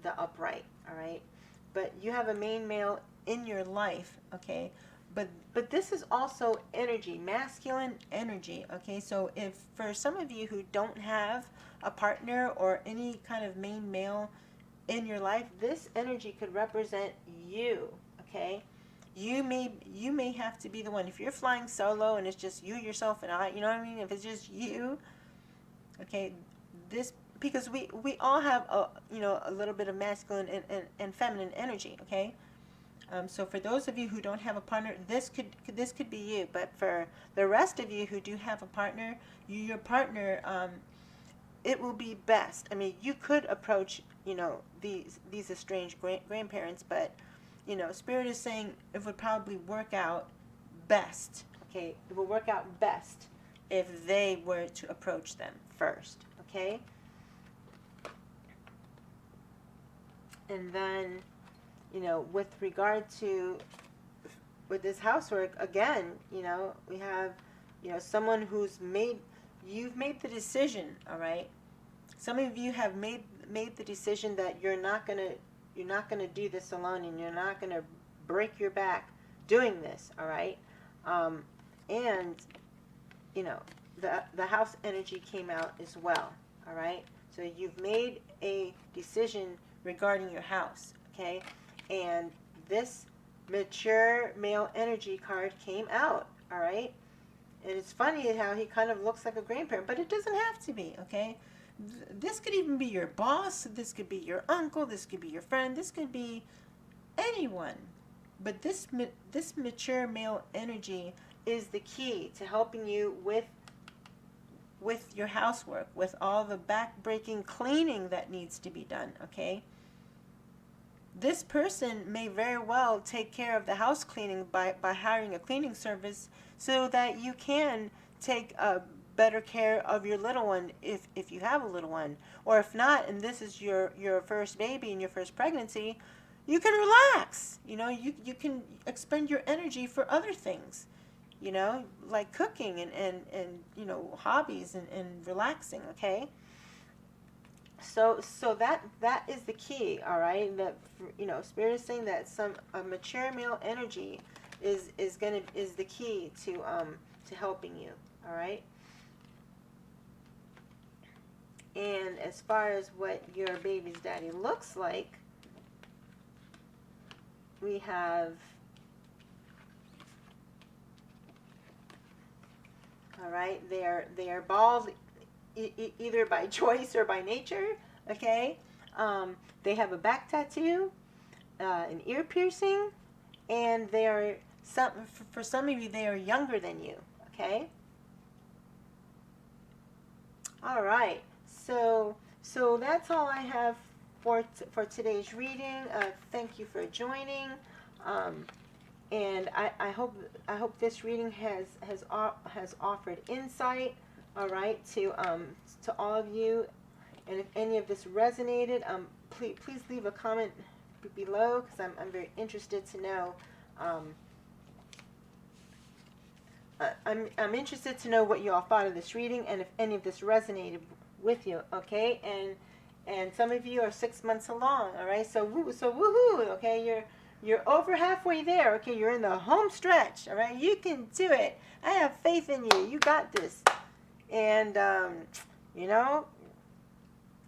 the upright, all right? But you have a main male in your life, okay? But this is also energy, masculine energy, okay? So if for some of you who don't have a partner or any kind of main male in your life, this energy could represent you, okay? You may have to be the one. If you're flying solo and it's just you, yourself, and I, you know what I mean? If it's just you, okay, this, because we all have a little bit of masculine and feminine energy, okay? So for those of you who don't have a partner, this could be you. But for the rest of you who do have a partner, your partner, it will be best. I mean, you could approach these estranged grandparents, but Spirit is saying it would probably work out best. Okay, it will work out best if they were to approach them first. Okay, and then with regard to with this housework, again, we have someone who's you've made the decision, all right? Some of you have made the decision that you're not gonna do this alone, and you're not gonna break your back doing this, all right? And the house energy came out as well, all right? So you've made a decision regarding your house, okay? And this mature male energy card came out, all right? And it's funny how he kind of looks like a grandparent, but it doesn't have to be, okay? This could even be your boss, this could be your uncle, this could be your friend, this could be anyone. But this mature male energy is the key to helping you with your housework, with all the back-breaking cleaning that needs to be done, okay? This person may very well take care of the house cleaning by hiring a cleaning service so that you can take better care of your little one if you have a little one. Or if not, and this is your first baby and your first pregnancy, you can relax. You can expend your energy for other things, like cooking and hobbies and relaxing, okay? So that is the key, all right? That Spirit is saying that a mature male energy is the key to helping you, all right? And as far as what your baby's daddy looks like, we have, all right, they are bald, either by choice or by nature, okay? They have a back tattoo, an ear piercing, and they are for some of you, they are younger than you, okay? All right, so that's all I have for today's reading. Thank you for joining, and I hope this reading has offered insight, all right, to all of you. And if any of this resonated, please leave a comment below, because I'm very interested to know. I'm interested to know what you all thought of this reading, and if any of this resonated with you. Okay, and some of you are 6 months along. All right, so woohoo. Okay, you're over halfway there. Okay, you're in the home stretch. All right, you can do it. I have faith in you. You got this. And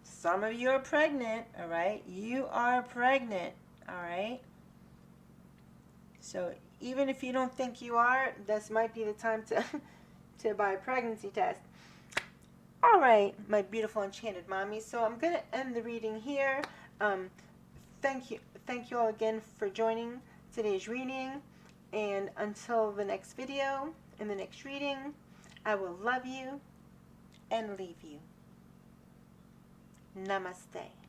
some of you are pregnant, all right? You are pregnant, all right? So even if you don't think you are, this might be the time to buy a pregnancy test. All right, my beautiful enchanted mommies. So I'm going to end the reading here. Thank you all again for joining today's reading. And until the next video and the next reading, I will love you and leave you. Namaste.